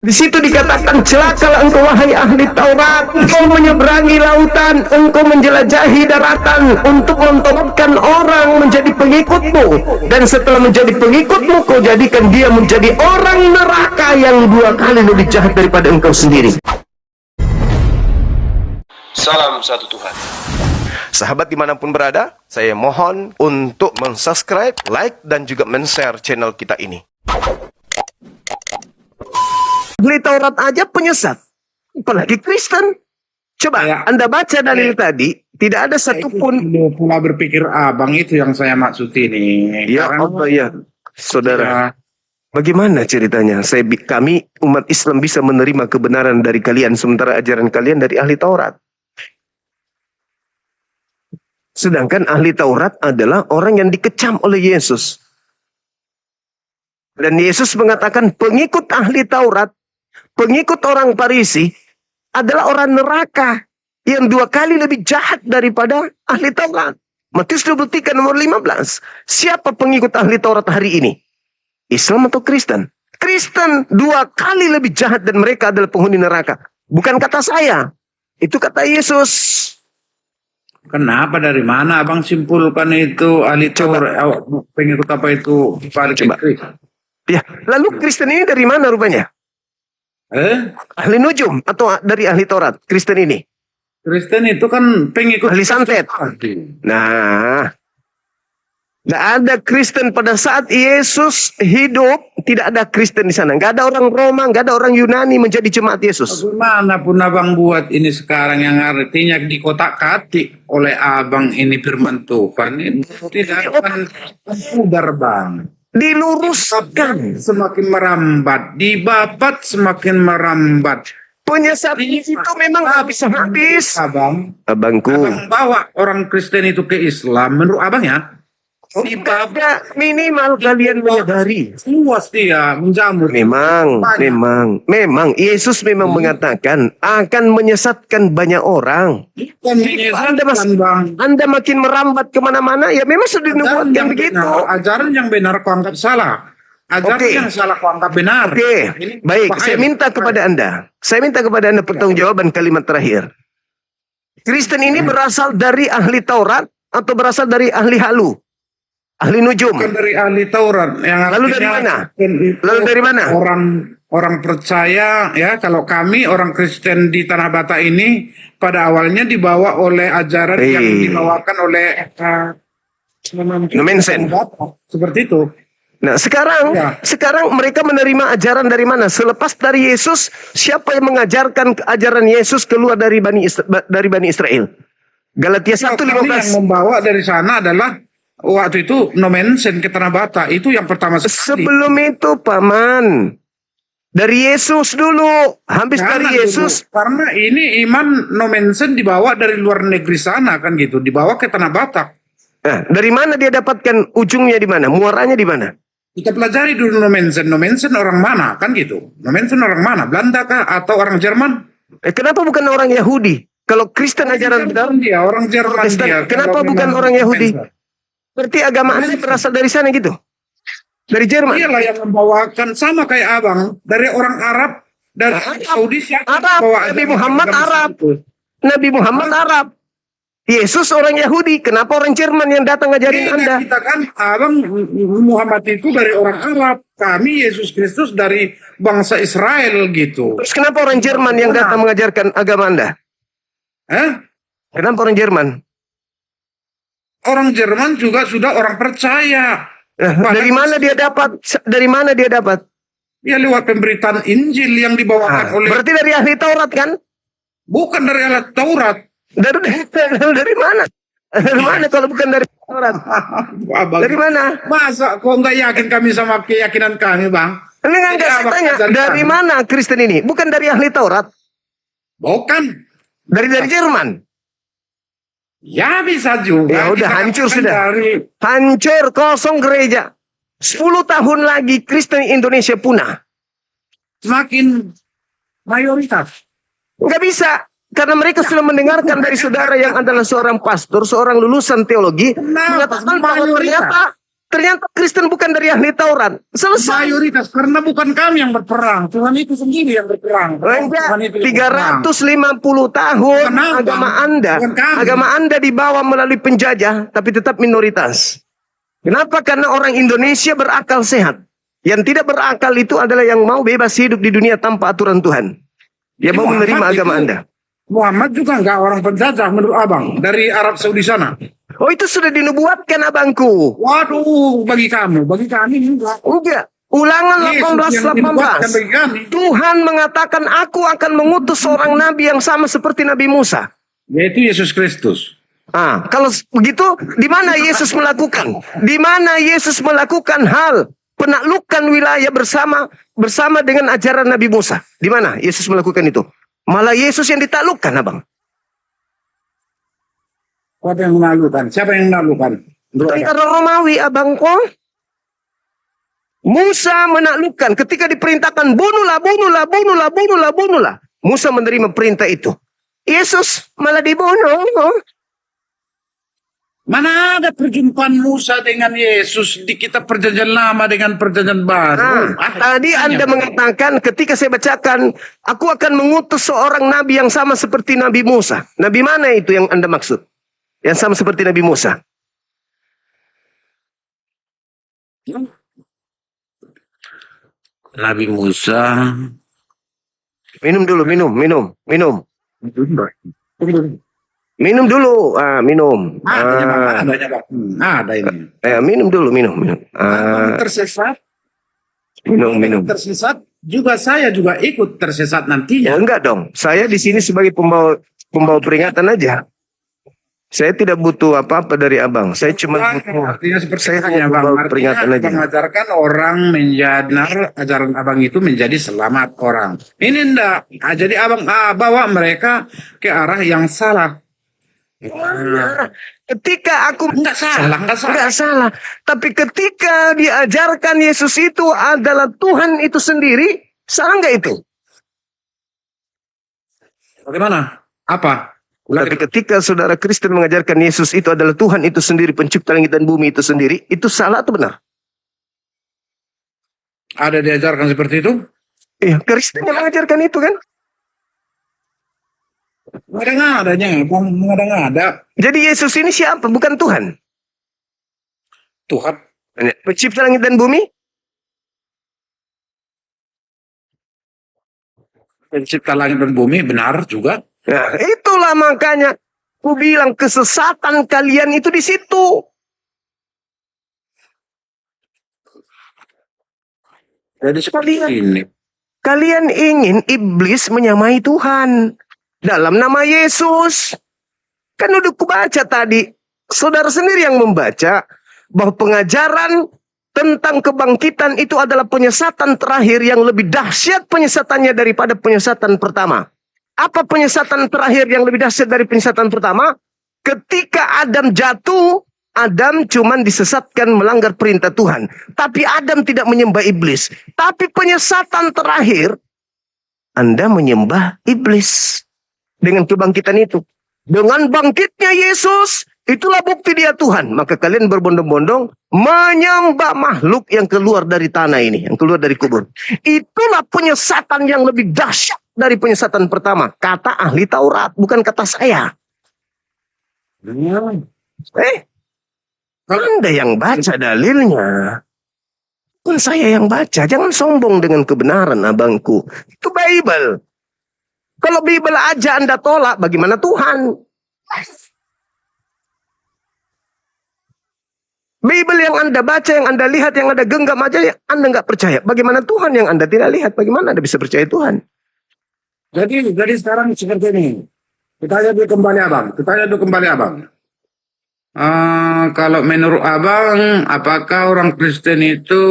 Di situ dikatakan, celakalah engkau wahai ahli Taurat, engkau menyeberangi lautan, engkau menjelajahi daratan untuk mentobatkan orang menjadi pengikutmu, dan setelah menjadi pengikutmu kau jadikan dia menjadi orang neraka yang 2 kali lebih jahat daripada engkau sendiri. Salam satu Tuhan. Sahabat dimanapun berada, saya mohon untuk mensubscribe, like, dan juga men-share channel kita ini. Ahli Taurat aja penyesat, apalagi Kristen. Coba Anda baca dalil tadi, tidak ada satupun. Pula berpikir abang itu yang saya maksud ini. Ya Allah ya, saudara. Bagaimana ceritanya? Kami umat Islam bisa menerima kebenaran dari kalian, sementara ajaran kalian dari ahli Taurat. Sedangkan ahli Taurat adalah orang yang dikecam oleh Yesus. Dan Yesus mengatakan pengikut ahli Taurat, pengikut orang Farisi adalah orang neraka yang 2 kali lebih jahat daripada ahli Taurat. Matius 23 nomor 15. Siapa pengikut ahli Taurat hari ini? Islam atau Kristen? Kristen 2 kali lebih jahat dan mereka adalah penghuni neraka. Bukan kata saya, itu kata Yesus. Kenapa, dari mana abang simpulkan itu ahli Taurat? Pengikut apa itu? Ya, lalu Kristen ini dari mana rupanya? Ahli nujum atau dari ahli Taurat? Kristen ini? Kristen itu kan pengikut ahli santet. Nah, nggak ada Kristen pada saat Yesus hidup. Tidak ada Kristen di sana. Nggak ada orang Roma, nggak ada orang Yunani menjadi jemaat Yesus. Bagaimanapun abang buat ini sekarang yang artinya dikotak-katik oleh abang ini firman Tuhan, itu tidak akan pudar bang. Diluruskan, semakin merambat, dibabat semakin merambat. Penyesat itu memang nggak bisa habis. Abangku, abang bawa orang Kristen itu ke Islam, menurut abang ya, dibabat minimal kalian menyadari. Luas dia menjamur. Memang Yesus memang mengatakan akan menyesatkan banyak orang. Anda makin merambat kemana-mana, ya memang sudah dinubuatkan begitu. Ajaran yang benar kau anggap salah. Ajaran yang salah kau anggap benar. Baik, saya minta kepada Anda pertanggungjawaban kalimat terakhir. Kristen ini berasal dari ahli Taurat atau berasal dari ahli halu? Ahli nujum. Bukan dari ahli Taurat. Lalu dari mana? Orang percaya ya, kalau kami orang Kristen di Tanah Batak ini pada awalnya dibawa oleh ajaran yang dibawakan oleh Nomensen. Seperti itu. Nah, sekarang mereka menerima ajaran dari mana? Selepas dari Yesus, siapa yang mengajarkan ajaran Yesus keluar dari Bani Israel? Galatia 1:15. Yang membawa dari sana adalah waktu itu Nomensen ke Tanah Batak, itu yang pertama sekali. Sebelum itu, Paman, dari Yesus dulu, habis dari Yesus. Karena ini iman Nomensen dibawa dari luar negeri sana kan gitu, dibawa ke Tanah Batak. Nah, dari mana dia dapatkan ujungnya di mana? Muaranya di mana? Kita pelajari dulu Nomensen. Nomensen orang mana kan gitu? Nomensen orang mana? Belanda kah atau orang Jerman? Kenapa bukan orang Yahudi? Kalau Kristen ajaran benar, dia orang Jerman dia. Kenapa bukan orang Yahudi? Berarti agama Anda berasal dari sana gitu? Dari Jerman? Iyalah yang membawakan, sama kayak abang. Dari orang Arab, dari Saudi siapa? Nabi Muhammad Arab. Nabi Muhammad Arab. Yesus orang Yahudi. Kenapa orang Jerman yang datang ngajarin Anda? Kita kan, abang Muhammad itu dari orang Arab. Kami Yesus Kristus dari bangsa Israel gitu. Terus kenapa orang Jerman yang datang mengajarkan agama Anda? Kenapa orang Jerman? Orang Jerman juga sudah orang percaya. Dari mana dia dapat? Dari mana dia dapat? Ya lewat pemberitaan Injil yang dibawakan oleh. Berarti dari ahli Taurat kan? Bukan dari ahli Taurat. Dari mana? Dari mana kalau bukan dari Taurat? Dari mana? Masa kok nggak yakin kami sama keyakinan kami, bang? Ini nggak tanya. Dari mana Kristen ini? Bukan dari ahli Taurat? Bukan. Dari Jerman. Ya bisa juga. Ya udah hancur sudah. Hancur, kosong gereja. 10 tahun lagi Kristen Indonesia punah. Semakin mayoritas. Nggak bisa. Karena mereka sudah mendengarkan dari saudara yang adalah seorang pastor, seorang lulusan teologi. Mengatakan bahwa ternyata Ternyata Kristen bukan dari ahli Taurat. Selesai. Mayoritas, karena bukan kami yang berperang. Tuhan itu sendiri yang berperang. Tuhan itu yang berperang. 350 tahun Bukan abang, agama Anda. bukan kami. Agama Anda dibawa melalui penjajah, tapi tetap minoritas. Kenapa? Karena orang Indonesia berakal sehat. Yang tidak berakal itu adalah yang mau bebas hidup di dunia tanpa aturan Tuhan. Dia mau menerima agama Anda. Muhammad juga enggak orang penjajah menurut abang. Dari Arab Saudi sana. Oh, itu sudah dinubuatkan abangku. Waduh, bagi kami enggak. Enggak. Ulangan Yesus yang dinubuatkan bagi kami. 18:18. Tuhan mengatakan, aku akan mengutus seorang nabi yang sama seperti Nabi Musa. Yaitu Yesus Kristus. Kalau begitu, di mana Yesus melakukan? Di mana Yesus melakukan hal penaklukan wilayah bersama dengan ajaran Nabi Musa? Di mana Yesus melakukan itu? Malah Yesus yang ditaklukkan, abang. Siapa yang menaklukkan? Siapa yang menaklukkan? Tentara Romawi, abangku. Musa menaklukkan ketika diperintahkan bunuhlah. Musa menerima perintah itu. Yesus malah dibunuh. Mana ada perjumpaan Musa dengan Yesus di kitab perjanjian lama dengan perjanjian baru? Tadi Anda mengatakan ketika saya bacakan, aku akan mengutus seorang nabi yang sama seperti Nabi Musa. Nabi mana itu yang Anda maksud? Yang sama seperti Nabi Musa. Nabi Musa. Minum dulu, minum. Minum dulu, minum. Ada ini. Minum dulu, minum. Tersesat. Minum. Tersesat juga saya juga ikut tersesat nantinya. Oh, enggak dong. Saya di sini sebagai pembawa peringatan aja. Saya tidak butuh apa-apa dari abang. Saya cuma butuh. Artinya seperti Saya hanya bang. peringatan aja. Mengajarkan orang menjadi ajaran abang itu menjadi selamat orang. Ini enggak. Jadi abang bawa mereka ke arah yang salah. Ketika aku Enggak salah. Tapi ketika diajarkan Yesus itu adalah Tuhan itu sendiri, salah nggak itu? Bagaimana? Apa? Tapi ketika saudara Kristen mengajarkan Yesus itu adalah Tuhan itu sendiri, pencipta langit dan bumi itu sendiri, itu salah atau benar? Ada diajarkan seperti itu? Iya, Kristen yang mengajarkan itu kan? Ada. Jadi Yesus ini siapa? Bukan Tuhan. Tuhan. Pencipta langit dan bumi? Pencipta langit dan bumi, benar juga. Nah, itulah makanya aku bilang kesesatan kalian itu di situ. Jadi seperti ini. Kalian ingin iblis menyamai Tuhan dalam nama Yesus. Kan udah kubaca tadi. Saudara sendiri yang membaca bahwa pengajaran tentang kebangkitan itu adalah penyesatan terakhir yang lebih dahsyat penyesatannya daripada penyesatan pertama. Apa penyesatan terakhir yang lebih dahsyat dari penyesatan pertama? Ketika Adam jatuh, Adam cuma disesatkan melanggar perintah Tuhan. Tapi Adam tidak menyembah iblis. Tapi penyesatan terakhir, Anda menyembah iblis. Dengan kebangkitan itu. Dengan bangkitnya Yesus, itulah bukti dia Tuhan. Maka kalian berbondong-bondong menyembah makhluk yang keluar dari tanah ini. Yang keluar dari kubur. Itulah penyesatan yang lebih dahsyat dari penyesatan pertama. Kata ahli Taurat, bukan kata saya. Anda yang baca dalilnya. Bukan saya yang baca. Jangan sombong dengan kebenaran, abangku. Itu Bible. Kalau Bible aja Anda tolak, bagaimana Tuhan? Bible yang Anda baca, yang Anda lihat, yang Anda genggam aja, Anda nggak percaya. Bagaimana Tuhan yang Anda tidak lihat? Bagaimana Anda bisa percaya Tuhan? Jadi sekarang seperti ini. Kita aja dulu kembali abang. Kalau menurut abang, apakah orang Kristen itu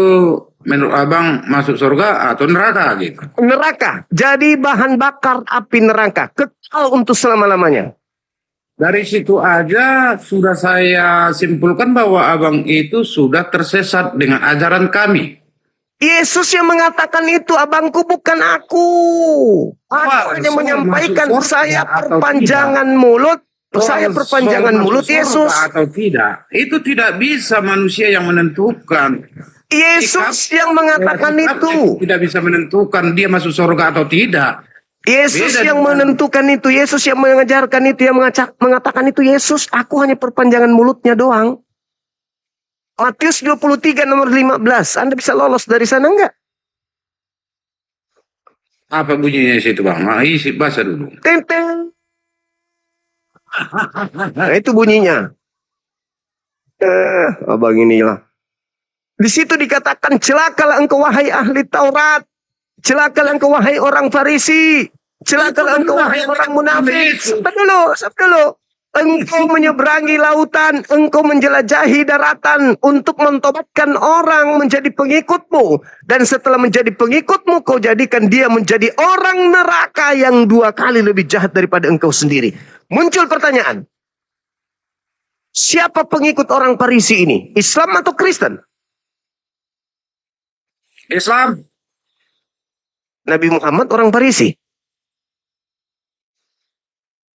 menurut abang masuk surga atau neraka gitu? Neraka. Jadi bahan bakar api neraka. Kekal untuk selama-lamanya. Dari situ aja sudah saya simpulkan bahwa abang itu sudah tersesat dengan ajaran kami. Yesus yang mengatakan itu, abangku, bukan aku. Aku hanya menyampaikan, saya perpanjangan mulut Saya Soal perpanjangan masuk mulut surga Yesus. atau tidak, itu tidak bisa manusia yang menentukan. Yesus yang mengatakan itu. Tidak bisa menentukan dia masuk surga atau tidak. Yesus Beda yang dengan menentukan itu. Yesus yang mengajarkan itu. Yang mengatakan itu Yesus. Aku hanya perpanjangan mulutnya doang. Matius 23 nomor 15. Anda bisa lolos dari sana enggak? apa bunyinya situ bang? Nah, isi bahasa dulu. Tenteng. Nah itu bunyinya. Abang inilah. Di situ dikatakan celakalah engkau wahai ahli Taurat. Celakalah engkau wahai orang Farisi. Celakalah engkau wahai orang munafik. Sabar dulu. Engkau menyeberangi lautan, engkau menjelajahi daratan untuk mentobatkan orang menjadi pengikutmu. Dan setelah menjadi pengikutmu, kau jadikan dia menjadi orang neraka yang 2 kali lebih jahat daripada engkau sendiri. Muncul pertanyaan. Siapa pengikut orang Farisi ini? Islam atau Kristen? Islam. Nabi Muhammad orang Farisi?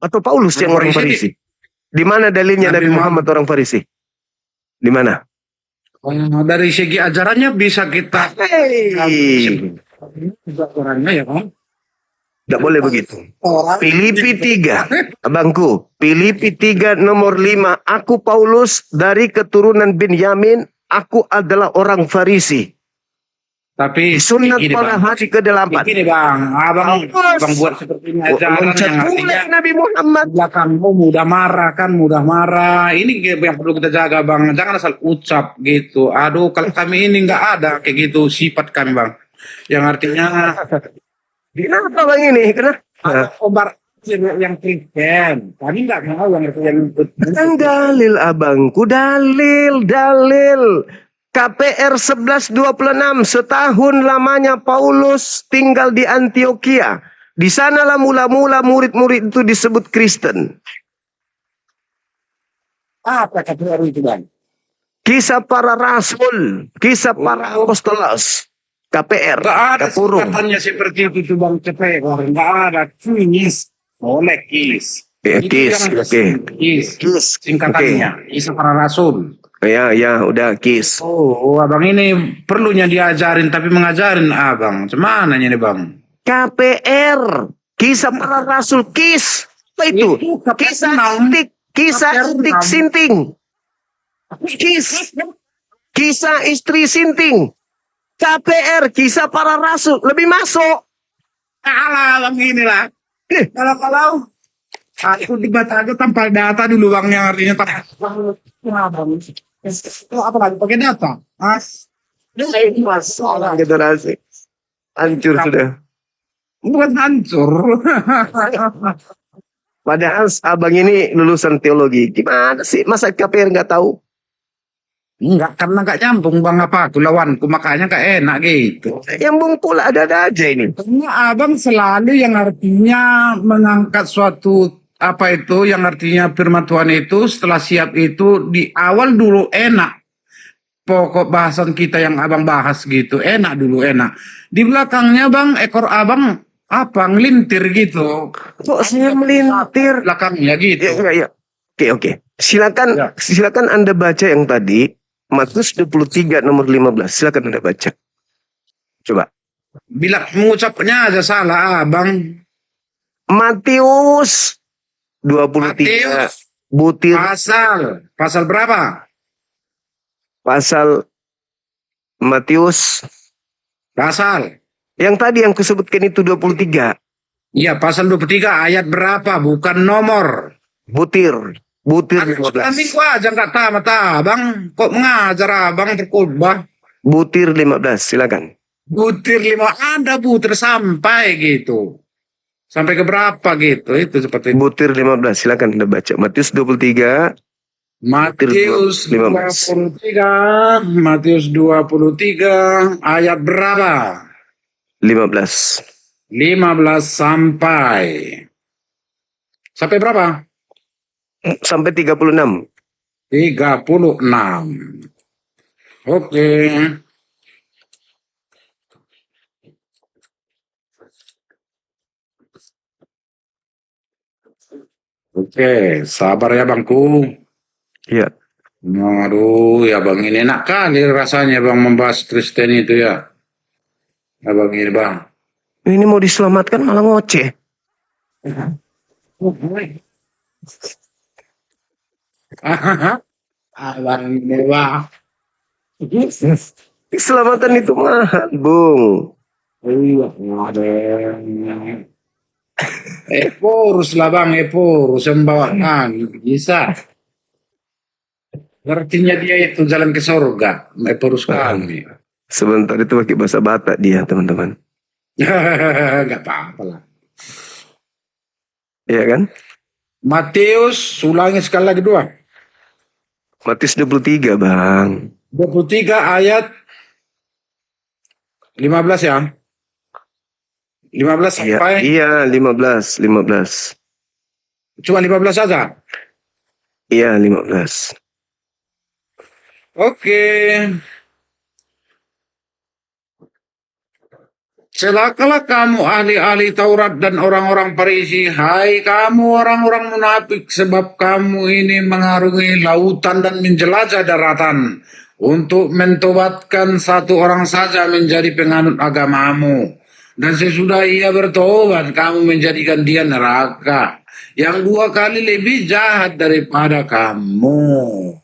Atau Paulus yang orang Farisi? Di mana dalilnya Nabi Muhammad orang Farisi? Di mana? Dari segi ajarannya bisa kita. Ajarannya ya kan? Tidak boleh begitu. Filipi 3. Abangku. Filipi 3 nomor 5. Aku Paulus dari keturunan Benyamin. Aku adalah orang Farisi. Tapi Sunat pada hari ke-8. Begini bang, abang buat seperti ini ajaran yang artinya Nabi Muhammad. belakangmu mudah marah. Ini yang perlu kita jaga bang. Jangan asal ucap gitu. Aduh, kalau kami ini nggak ada kayak gitu sifat kami bang. Yang artinya Kenapa bang ini? Kenapa? obar yang Kristen. Kami nggak mau yang Kan dalil abangku, dalil. KPR 1126, setahun lamanya Paulus tinggal di Antioquia. Di sanalah mula-mula murid-murid itu disebut Kristen. apa KPR itu bang? Kisah para rasul, kisah para apostolos. KPR, Nggak ada Kapurung. singkatannya seperti itu bang KPR. Nggak ada. Kis. Boleh kis. Itu Kis, yang oke. Kis. Singkatannya. Kisah para rasul. Ya, udah kis. Oh, abang ini perlunya diajarin tapi mengajarin abang. Cemana ini bang? KPR, kisah para rasul, kis. Apa itu? Kisah itik sinting. Kisah istri sinting. KPR, kisah para rasul. Lebih masuk. Alah bang inilah. Kalau aku dibaca aja tanpa data dulu bang yang artinya tanpa. Apa lagi pakai data? Masalah generasi. Hancur sudah. Bukan hancur. Padahal abang ini lulusan teologi. Gimana sih? Masa KPR nggak tahu? Enggak, karena enggak nyambung bang apa aku lawanku, makanya enggak enak gitu. Yang bungkul ada-ada aja ini. Karena abang selalu yang artinya mengangkat suatu apa itu yang artinya firman Tuhan itu setelah siap itu di awal dulu enak. Pokok bahasan kita yang abang bahas gitu enak dulu enak. Di belakangnya bang ekor abang apa ngelintir gitu. Kok saya melintir? Belakangnya gitu. Ya. Oke. Silakan Anda baca yang tadi. Matius 23 nomor 15. Silakan Anda baca. Coba. Bila mengucapnya aja salah abang. Matius 23. Matius. Butir. Pasal berapa? Pasal Matius. Pasal. Yang tadi yang kusebutkan itu 23. Iya, pasal 23 ayat berapa? Bukan nomor. Butir 15. Nanti gua aja nggak tamat abang. Kok mengajar abang berkhotbah? Butir 15. Silakan. Butir 5 ada butir sampai gitu. Sampai ke berapa gitu? Itu seperti itu. Butir 15. Silakan Anda baca. Matius 23. Matius 23 ayat berapa? 15 sampai berapa? Sampai 36. 36. Oke. Oke, sabar ya bangku. Ya, Aduh, ya bang ini enak kali rasanya bang membahas Kristen itu ya. Ya bang ini bang. ini mau diselamatkan malah ngoceh. Abang ini bang. Keselamatan itu mahal, Bung. Iya, ada. Porus lah bang, porus yang bawa bisa. Artinya dia itu jalan ke surga, porus kami. Sebentar itu pakai bahasa Batak dia, teman-teman. Gak apa-apa lah. Iya kan? Matius, ulangi sekali lagi dua. Matius 23, Bang. 23 ayat 15 ya. 15 Iya, sampai, iya 15. cuma 15 saja. Iya, 15. Oke. Celakalah kamu ahli-ahli Taurat dan orang-orang Farisi, hai kamu orang-orang munafik, sebab kamu ini mengarungi lautan dan menjelajah daratan untuk mentobatkan satu orang saja menjadi penganut agamamu. Dan sesudah ia bertobat, kamu menjadikan dia neraka, yang 2 kali lebih jahat daripada kamu.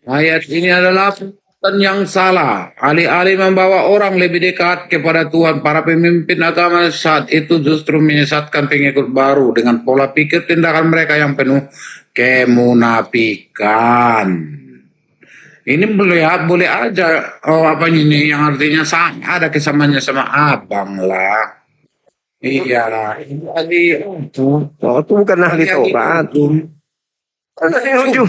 Ayat ini adalah dan yang salah. Alih-alih membawa orang lebih dekat kepada Tuhan, para pemimpin agama saat itu justru menyesatkan pengikut baru dengan pola pikir tindakan mereka yang penuh kemunafikan. Ini boleh aja apa ini yang artinya ada kesamaannya sama abang lah. Iya lah. Jadi itu. Oh, itu bukan ahli Taurat. Ahli ujung.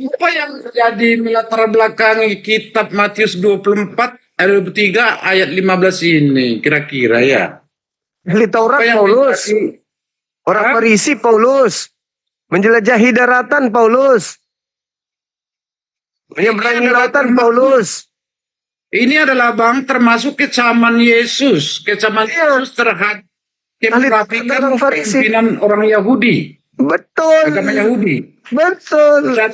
Apa yang terjadi melatar belakangi kitab Matius 24 ayat 23 ayat 15 ini kira-kira ya? Ahli Taurat Apa yang Paulus. terjadi? Orang Hah? Farisi Paulus. Menjelajahi daratan Paulus. Menyeberangi lautan Paulus. Ini adalah bang termasuk kecaman Yesus, kecaman Yesus terhadap kemunafikan orang Farisi. pimpinan orang Yahudi, Betul. agama Yahudi. Betul. Dan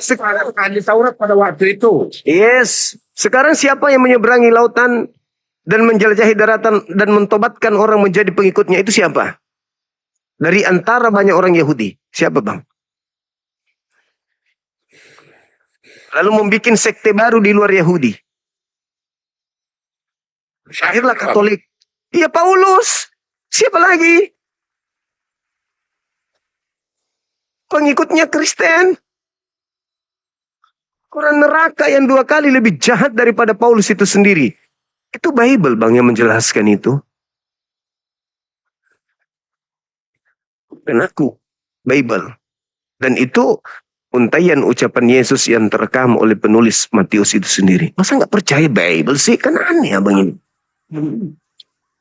ahli Taurat pada waktu itu. Yes. Sekarang siapa yang menyeberangi lautan dan menjelajahi daratan dan mentobatkan orang menjadi pengikutnya itu siapa? Dari antara banyak orang Yahudi. Siapa bang? Lalu membuat sekte baru di luar Yahudi. Akhirlah Katolik. Iya Paulus. Siapa lagi? Pengikutnya Kristen. Orang neraka yang 2 kali lebih jahat daripada Paulus itu sendiri. Itu Bible bang yang menjelaskan itu. Dan aku. Bible. Dan itu untaian ucapan Yesus yang terekam oleh penulis Matius itu sendiri. Masa nggak percaya Bible sih? Kan aneh abang ini.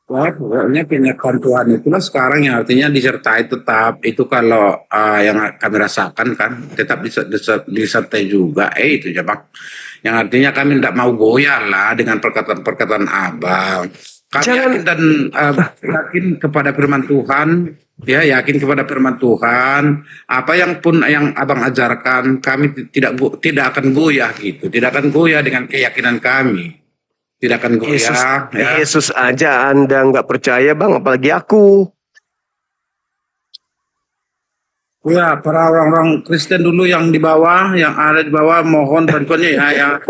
Wah, pokoknya kenyataan Tuhan itulah sekarang yang artinya disertai tetap itu kalau yang kami rasakan kan tetap disertai juga itu ya bang. Yang artinya kami tidak mau goyah lah dengan perkataan-perkataan abang. Kami yakin dan yakin kepada firman Tuhan, ya yakin kepada firman Tuhan. Apa yang pun yang abang ajarkan kami tidak akan goyah gitu, tidak akan goyah dengan keyakinan kami. Tidak akan goyah. Yesus aja Anda nggak percaya bang, apalagi aku. Ya, para orang-orang Kristen dulu yang di bawah, yang ada di bawah, mohon bantuannya ya, yang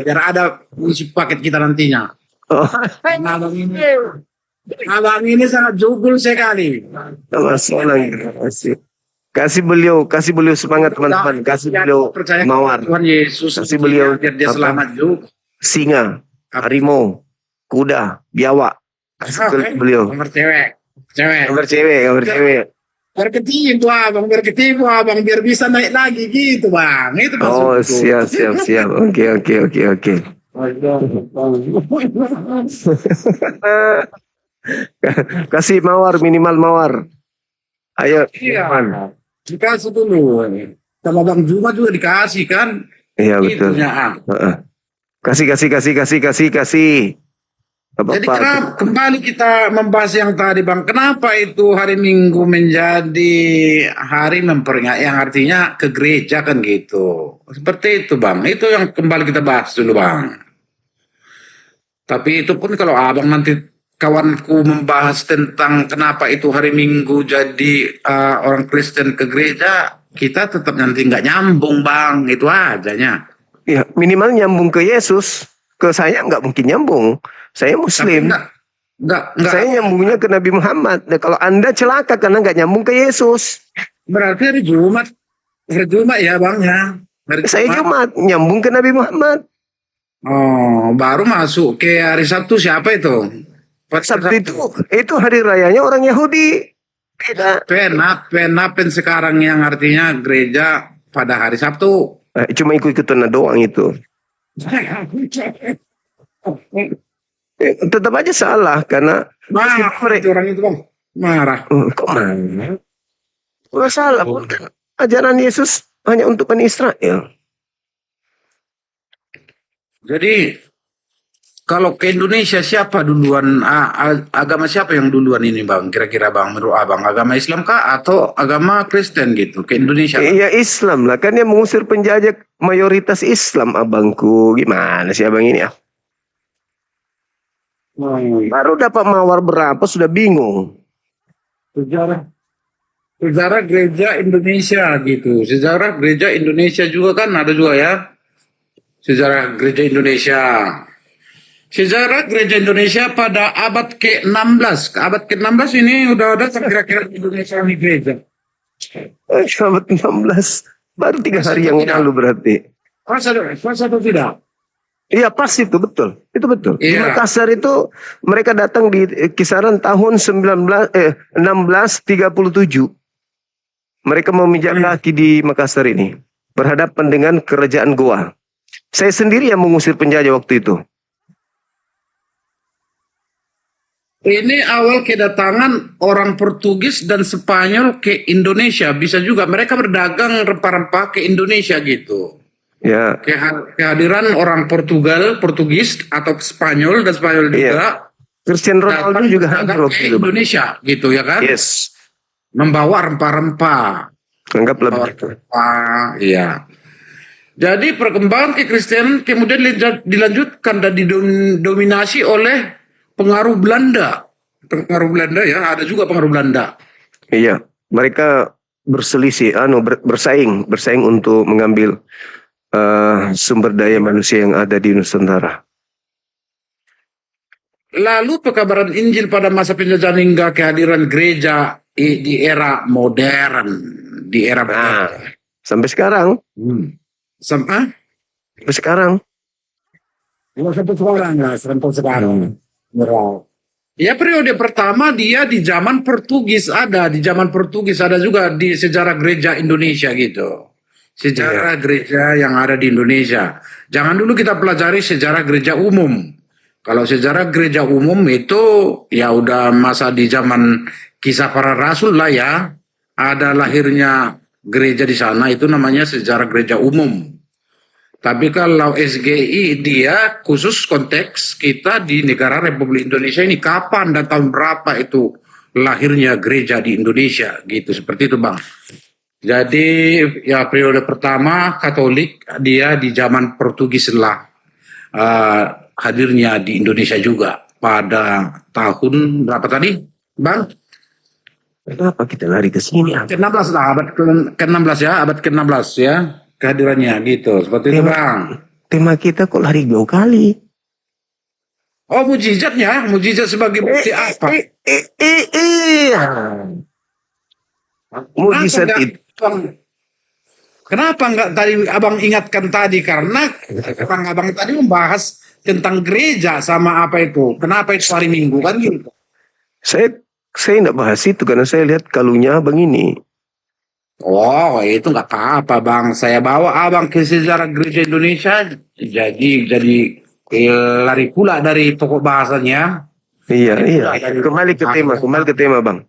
biar ada isi paket kita nantinya. Oh. Abang ini sangat jugul sekali. Kasih beliau semangat teman-teman, kasih beliau mawar, Tuhan Yesus, kasih beliau biar dia selamat juga. Singa, harimau, kuda, biawak. Kasih beliau. Gambar cewek. Biar ketipu abang, biar bisa naik lagi gitu bang. Itu oh siap. Oke. Kasih mawar, minimal mawar. Ayo. Iya. Dikasih dulu. Sama Bang Juma juga dikasih kan. Iya betul. Itunya. Heeh. Kasih. Jadi Bapak. kenapa kembali kita membahas yang tadi Bang, kenapa itu hari Minggu menjadi hari memperingati yang artinya ke gereja kan gitu. Seperti itu Bang, itu yang kembali kita bahas dulu Bang. Tapi itu pun kalau Abang nanti kawanku membahas tentang kenapa itu hari Minggu jadi orang Kristen ke gereja, kita tetap nanti nggak nyambung Bang, itu ajanya. Ya, minimal nyambung ke Yesus. Ke saya nggak mungkin nyambung. Saya Tapi Muslim. enggak Saya nyambungnya ke Nabi Muhammad. Nah, kalau Anda celaka karena nggak nyambung ke Yesus. berarti hari Jumat ya Bang ya. Hari Saya Jumat nyambung ke Nabi Muhammad. Oh, baru masuk ke hari Sabtu siapa itu? Sabtu itu hari rayanya orang Yahudi. Beda. Penapen sekarang yang artinya gereja pada hari Sabtu. Cuma ikut-ikutan doang itu. Tetap aja salah karena Marah itu orang itu Bang. Marah. kok mana? Nggak salah pun kan ajaran Yesus hanya untuk Bani Israel. Jadi kalau ke Indonesia siapa duluan agama siapa yang duluan ini Bang? Kira-kira Bang menurut Abang agama Islam kah atau agama Kristen gitu ke Indonesia? Iya Islam lah kan yang mengusir penjajah mayoritas Islam abangku. Gimana sih abang ini? Baru dapat mawar berapa sudah bingung. Sejarah gereja Indonesia gitu. Sejarah gereja Indonesia juga kan ada juga ya. Sejarah gereja Indonesia. Sejarah gereja Indonesia pada abad ke-16. Abad ke-16 ini udah ada kira-kira Indonesia ini gereja. Abad 16. Baru 3 hari yang lalu berarti. Pas atau tidak? Iya pas itu betul. Itu betul. Di Iya. Makassar itu mereka datang di kisaran tahun 1637. Mereka memijak kaki di Makassar ini. Berhadapan dengan kerajaan Goa. Saya sendiri yang mengusir penjajah waktu itu. Ini awal kedatangan orang Portugis dan Spanyol ke Indonesia. Bisa juga mereka berdagang rempah-rempah ke Indonesia gitu. Ya. Kehadiran orang Portugis atau Spanyol dan Spanyol juga. Iya. Cristiano Ronaldo datang juga berdagang hadir waktu ke itu. Indonesia gitu ya kan? Yes. Membawa rempah-rempah. Anggaplah Membawa begitu. rempah, iya. Jadi perkembangan kekristenan kemudian dilanjutkan dan didominasi oleh pengaruh Belanda. Pengaruh Belanda ya, ada juga pengaruh Belanda. Iya. Mereka berselisih, bersaing untuk mengambil sumber daya manusia yang ada di Nusantara. Lalu pekabaran Injil pada masa penjajahan hingga kehadiran gereja di era modern, di era modern. Sampai sekarang. Sampai sekarang. Sampai sekarang. Ya periode pertama dia di zaman Portugis ada, juga di sejarah gereja Indonesia gitu. Sejarah gereja yang ada di Indonesia. Jangan dulu kita pelajari sejarah gereja umum. Kalau sejarah gereja umum itu ya udah masa di zaman kisah para rasul lah ya. Ada lahirnya gereja di sana itu namanya sejarah gereja umum. Tapi kalau SGI dia khusus konteks kita di negara Republik Indonesia ini kapan dan tahun berapa itu lahirnya gereja di Indonesia gitu seperti itu Bang. Jadi ya periode pertama Katolik dia di zaman Portugis lah hadirnya di Indonesia juga pada tahun berapa tadi Bang? Kenapa kita lari ke sini? Ke-16 lah, abad ke-16 ya, abad ke-16 ya kehadirannya gitu seperti itu Bang. Tema kita kok lari jauh kali? Oh mujizat sebagai bukti apa? Mujizat itu. Kenapa enggak tadi abang ingatkan tadi karena abang tadi membahas tentang gereja sama apa itu? Kenapa itu hari Minggu kan gitu? Saya enggak bahas itu karena saya lihat kalunya abang ini. Oh itu enggak apa-apa Bang. Saya bawa abang ke sejarah gereja Indonesia jadi lari pula dari pokok bahasanya. Iya. Kembali ke tema Bang.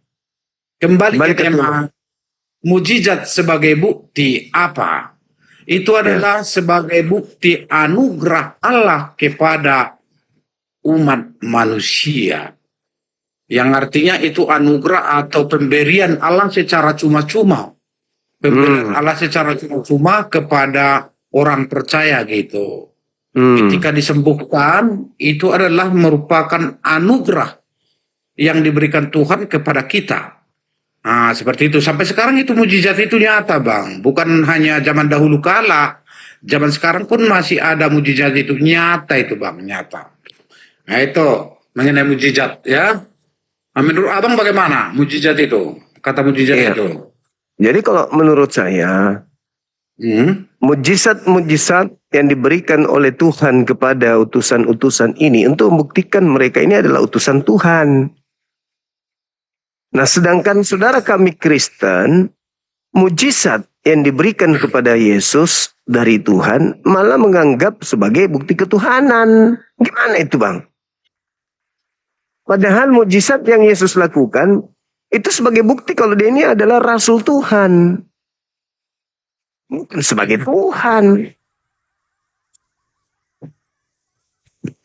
Kembali ke tema. Mujizat sebagai bukti apa? itu adalah sebagai bukti anugerah Allah kepada umat manusia. Yang artinya itu anugerah atau pemberian Allah secara cuma-cuma. Pemberian Allah secara cuma-cuma kepada orang percaya gitu. Ketika disembuhkan, itu adalah merupakan anugerah yang diberikan Tuhan kepada kita. Nah, seperti itu. Sampai sekarang itu mujizat itu nyata, Bang. Bukan hanya zaman dahulu kala. Zaman sekarang pun masih ada mujizat itu nyata itu, Bang. Nyata. Nah, itu mengenai mujizat ya. Nah, menurut Abang bagaimana mujizat itu? Kata mujizat itu. Jadi kalau menurut saya, mujizat-mujizat yang diberikan oleh Tuhan kepada utusan-utusan ini untuk membuktikan mereka ini adalah utusan Tuhan. Nah, sedangkan saudara kami Kristen, mujizat yang diberikan kepada Yesus dari Tuhan malah menganggap sebagai bukti ketuhanan. Gimana itu, Bang? Padahal mujizat yang Yesus lakukan itu sebagai bukti kalau dia ini adalah Rasul Tuhan. Bukan sebagai Tuhan.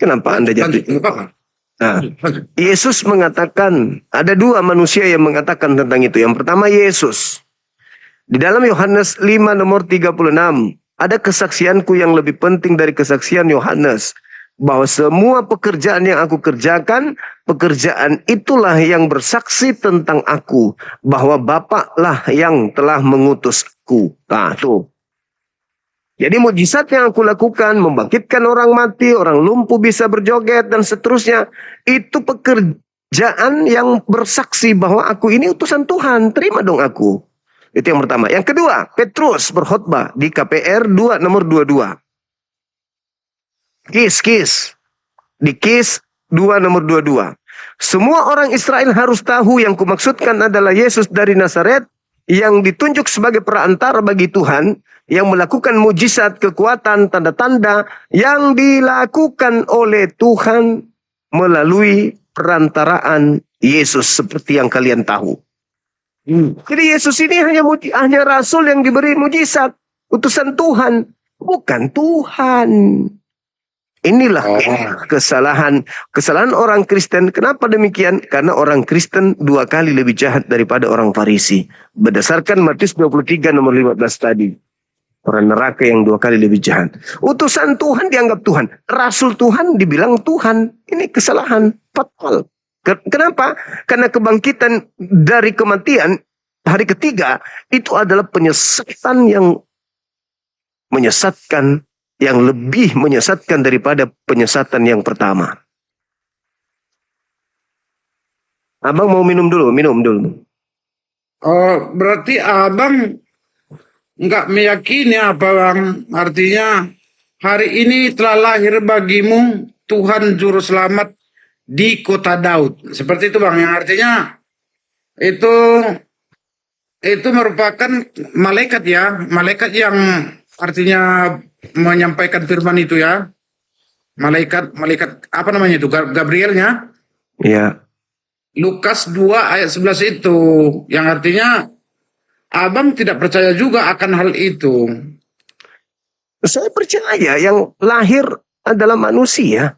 Kenapa Anda jatuh? Nah, Yesus mengatakan, ada dua manusia yang mengatakan tentang itu. Yang pertama Yesus. Di dalam Yohanes 5 nomor 36, ada kesaksianku yang lebih penting dari kesaksian Yohanes. Bahwa semua pekerjaan yang aku kerjakan, pekerjaan itulah yang bersaksi tentang aku. Bahwa Bapaklah yang telah mengutusku. Nah, tuh. Jadi mujizat yang aku lakukan, membangkitkan orang mati, orang lumpuh bisa berjoget, dan seterusnya. Itu pekerjaan yang bersaksi bahwa aku ini utusan Tuhan. Terima dong aku. Itu yang pertama. Yang kedua, Petrus berkhotbah di KPR 2 nomor 22. Kis. Di Kis 2 nomor 22. Semua orang Israel harus tahu yang kumaksudkan adalah Yesus dari Nazaret yang ditunjuk sebagai perantara bagi Tuhan, yang melakukan mujizat, kekuatan, tanda-tanda yang dilakukan oleh Tuhan melalui perantaraan Yesus seperti yang kalian tahu. Jadi Yesus ini hanya rasul yang diberi mujizat, utusan Tuhan, bukan Tuhan. Inilah kesalahan orang Kristen. Kenapa demikian? Karena orang Kristen 2 kali lebih jahat daripada orang Farisi. Berdasarkan Matius 23 nomor 15 tadi. Orang neraka yang 2 kali lebih jahat. Utusan Tuhan dianggap Tuhan. Rasul Tuhan dibilang Tuhan. Ini kesalahan fatal. Kenapa? Karena kebangkitan dari kematian hari ketiga itu adalah penyesatan yang menyesatkan, yang lebih menyesatkan daripada penyesatan yang pertama. Abang mau minum dulu. Oh, berarti Abang nggak meyakini apa, Bang? Artinya hari ini telah lahir bagimu Tuhan Juru Selamat di kota Daud. Seperti itu, Bang. Yang artinya itu merupakan malaikat ya. Malaikat yang artinya menyampaikan firman itu ya. Malaikat apa namanya itu? Gabrielnya. Iya. Lukas 2 ayat 11 itu. Yang artinya Abang tidak percaya juga akan hal itu. Saya percaya yang lahir adalah manusia.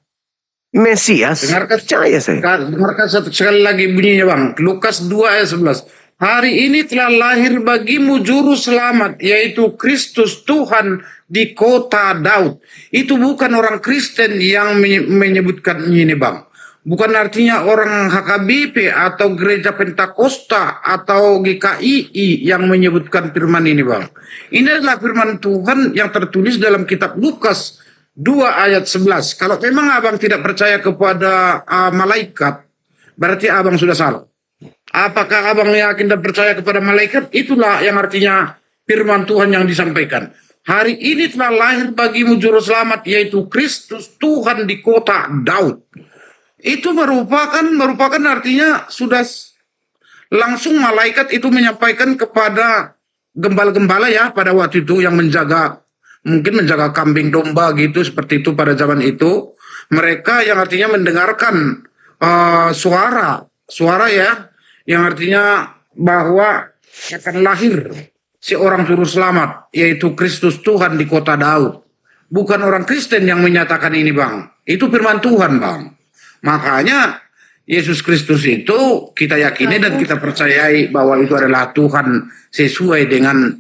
Mesias. Percaya saya. Dengarkan sekali lagi bunyinya, Bang. Lukas 2 ayat 11. Hari ini telah lahir bagimu juru selamat, yaitu Kristus Tuhan di kota Daud. Itu bukan orang Kristen yang menyebutkan ini, Bang. Bukan artinya orang HKBP atau Gereja Pentakosta atau GKII yang menyebutkan firman ini, Bang. Ini adalah firman Tuhan yang tertulis dalam kitab Lukas 2 ayat 11. Kalau memang Abang tidak percaya kepada malaikat, berarti Abang sudah salah. Apakah Abang yakin dan percaya kepada malaikat? Itulah yang artinya firman Tuhan yang disampaikan. Hari ini telah lahir bagimu juru selamat, yaitu Kristus Tuhan di kota Daud. Itu merupakan artinya sudah langsung malaikat itu menyampaikan kepada gembala-gembala ya pada waktu itu yang mungkin menjaga kambing domba gitu, seperti itu pada zaman itu. Mereka yang artinya mendengarkan suara ya, yang artinya bahwa akan lahir seorang juru selamat, yaitu Kristus Tuhan di kota Daud. Bukan orang Kristen yang menyatakan ini, Bang. Itu firman Tuhan, Bang. Makanya Yesus Kristus itu kita yakini dan kita percayai bahwa itu adalah Tuhan sesuai dengan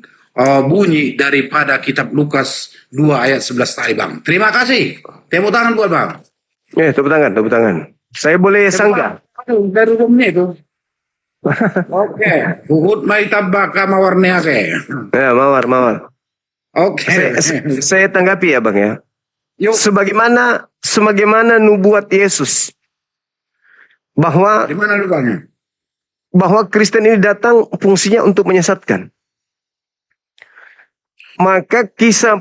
bunyi daripada kitab Lukas 2 ayat 11 tadi, Bang. Terima kasih. Tepuk tangan buat Bang. Tepuk tangan, tepuk tangan. Saya boleh sanggah? Dari rumahnya itu. Oke. Uhud mai tabaka mawarnya ke. Ya, mawar. Oke. Saya tanggapi ya, Bang ya. Yuk. Sebagaimana nubuat Yesus bahwa Di mana lubangnya? Kristen ini datang fungsinya untuk menyesatkan. Maka kis 2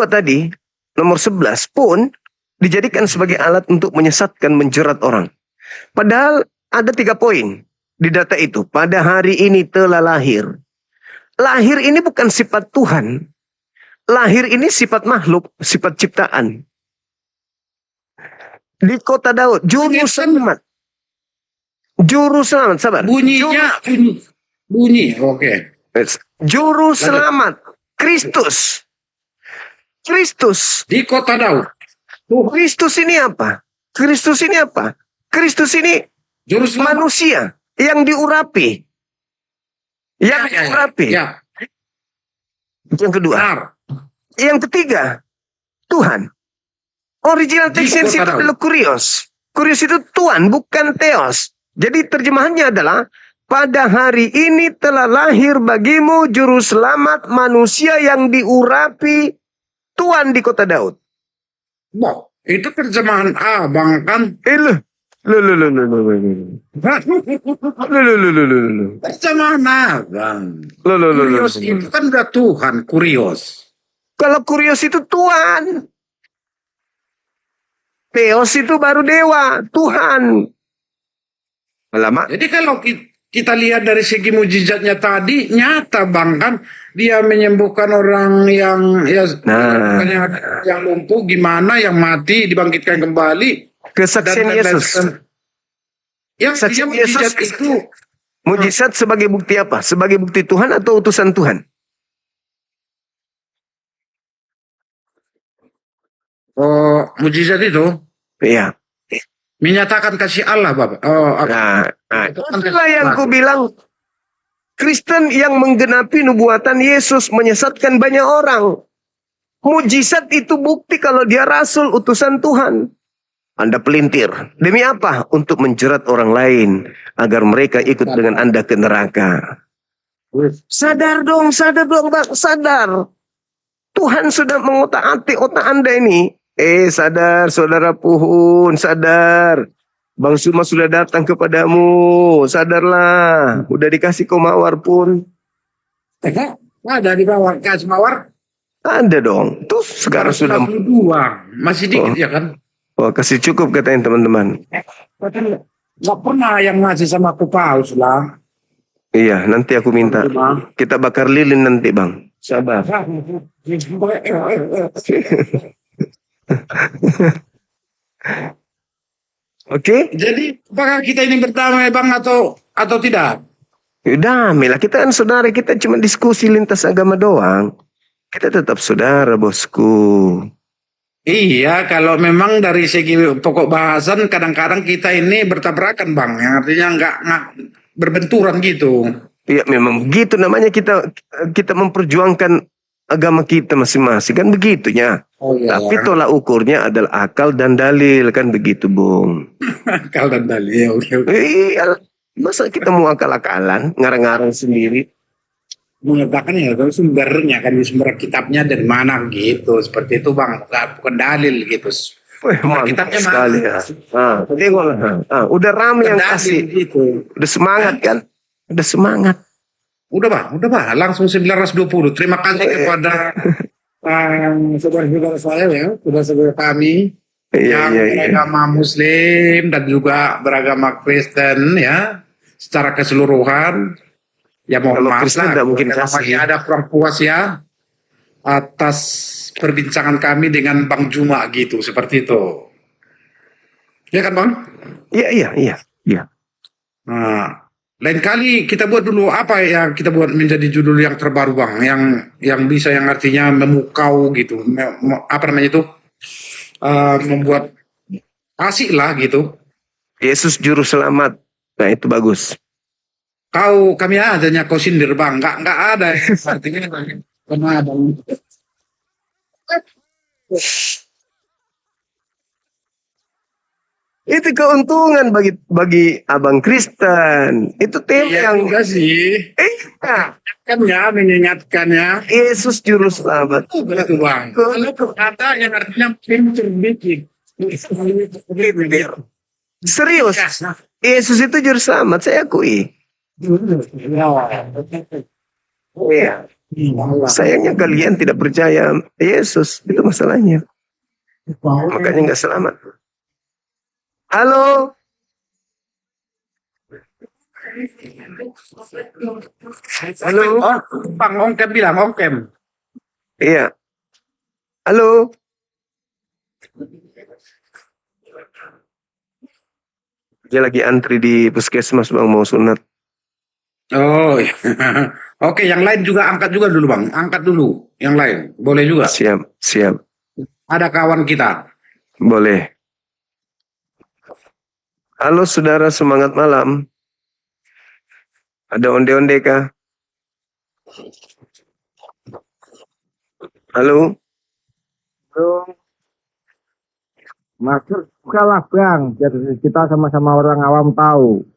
tadi nomor 11 pun dijadikan sebagai alat untuk menyesatkan, menjerat orang. Padahal ada 3 poin di data itu. Pada hari ini telah lahir. Lahir ini bukan sifat Tuhan. Lahir ini sifat makhluk, sifat ciptaan. Di kota Daud, juru selamat. Sabar. Bunyinya bunyi. Oke. Juru selamat, Kristus. Di kota Daud. Kristus ini apa? Kristus ini Juru selamat. manusia yang diurapi. Ya. Yang kedua. Benar. Yang ketiga, Tuhan. Original Di teksnya kota itu Daud. adalah kurios. Kurios itu Tuhan, bukan Theos. Jadi terjemahannya adalah, pada hari ini telah lahir bagimu juru selamat manusia yang diurapi Tuhan di kota Daud. Wah, itu terjemahan Abang kan? Terjemahan Abang. Kurios itu kan udah Tuhan, kurios. Kalau kurios itu Tuhan. Theos itu baru dewa, Tuhan. Lama. Jadi kalau kita lihat dari segi mujizatnya tadi, nyata Bang kan, dia menyembuhkan orang yang yang lumpuh, gimana, yang mati dibangkitkan kembali. Kesaksian Yesus. Yang Kesaksian mujizat Yesus itu mujizat sebagai bukti apa? Sebagai bukti Tuhan atau utusan Tuhan? mujizat itu Iya. menyatakan kasih Allah, Bapak. Itulah yang ku bilang, Kristen yang menggenapi nubuatan Yesus menyesatkan banyak orang. Mujizat itu bukti kalau dia rasul utusan Tuhan. Anda pelintir. Demi apa? Untuk menjerat orang lain agar mereka ikut dengan Anda ke neraka. Sadar dong, Bang, sadar. Tuhan sudah mengotak-atik otak Anda ini. Sadar, saudara Puhun, sadar. Bang Suma sudah datang kepadamu, sadarlah. Udah dikasih kau mawar pun. Ada di bawah kasih mawar. Ada dong. Tuh sekarang sudah 42. Masih dikit ya kan? Oh, kasih cukup katanya teman-teman. Nggak pernah yang ngasih sama aku paus lah. Iya, nanti aku minta. Kita bakar lilin nanti, Bang. Sabar. Oke? Jadi apakah kita ini berdamai Bang atau tidak? Ya damai lah. Kita kan saudara, kita cuma diskusi lintas agama doang. Kita tetap saudara, bosku. Iya, kalau memang dari segi pokok bahasan kadang-kadang kita ini bertabrakan Bang. Yang artinya nggak berbenturan gitu. Iya, memang begitu namanya kita memperjuangkan agama kita masing-masing, kan begitunya. Oh, iya. Tapi tolak ukurnya adalah akal dan dalil, kan begitu, Bung. Akal dan dalil. Iya, masa kita mau akal-akalan, ngarang-ngarang sendiri? Mengatakan ya kalau sumbernya kan di sumber kitabnya dari mana gitu, seperti itu Bang, bukan dalil gitu. Wih, mantap Kitabnya sekali ya. Udah rame yang kasih, gitu. udah semangat kan? Udah semangat. Udah Bang, langsung 920. Terima kasih kepada saudara-saudara saya ya, saudara-saudara kami yang beragama Muslim dan juga beragama Kristen ya, secara keseluruhan. Ya mohon maaf lah, mungkin masih ada kurang puas ya atas perbincangan kami dengan Bang Juma gitu, seperti itu. Ya kan Bang? Iya. Nah, Lain kali kita buat dulu apa yang kita buat menjadi judul yang terbaru bang, yang bisa yang artinya memukau gitu, apa namanya itu, membuat asik lah gitu. Yesus juru selamat. Nah itu bagus. Kami adanya kau sindir bang, nggak ada artinya karena ada. Itu keuntungan bagi abang Kristen. Itu tema Iya yang juga sih, iya. kan ya mengingatkannya. Yesus juru selamat. Begitu bang. Kalau kata yang artinya pintar dikit. Serius. Yesus itu juru selamat, saya akui. Iya. Sayangnya kalian tidak percaya Yesus, itu masalahnya. Makanya nggak selamat. Halo. Halo. Oh, bang Ongkem bilang Ongkem. Iya. Halo. Dia lagi antri di puskesmas bang mau sunat. Oh, iya. Oke, yang lain juga angkat juga dulu bang, angkat dulu, yang lain boleh juga. Siap, siap. Ada kawan kita. Boleh. Halo saudara, semangat malam. Ada onde-onde kah? Halo? Maksud kalah bang, jadi kita sama-sama orang awam tahu.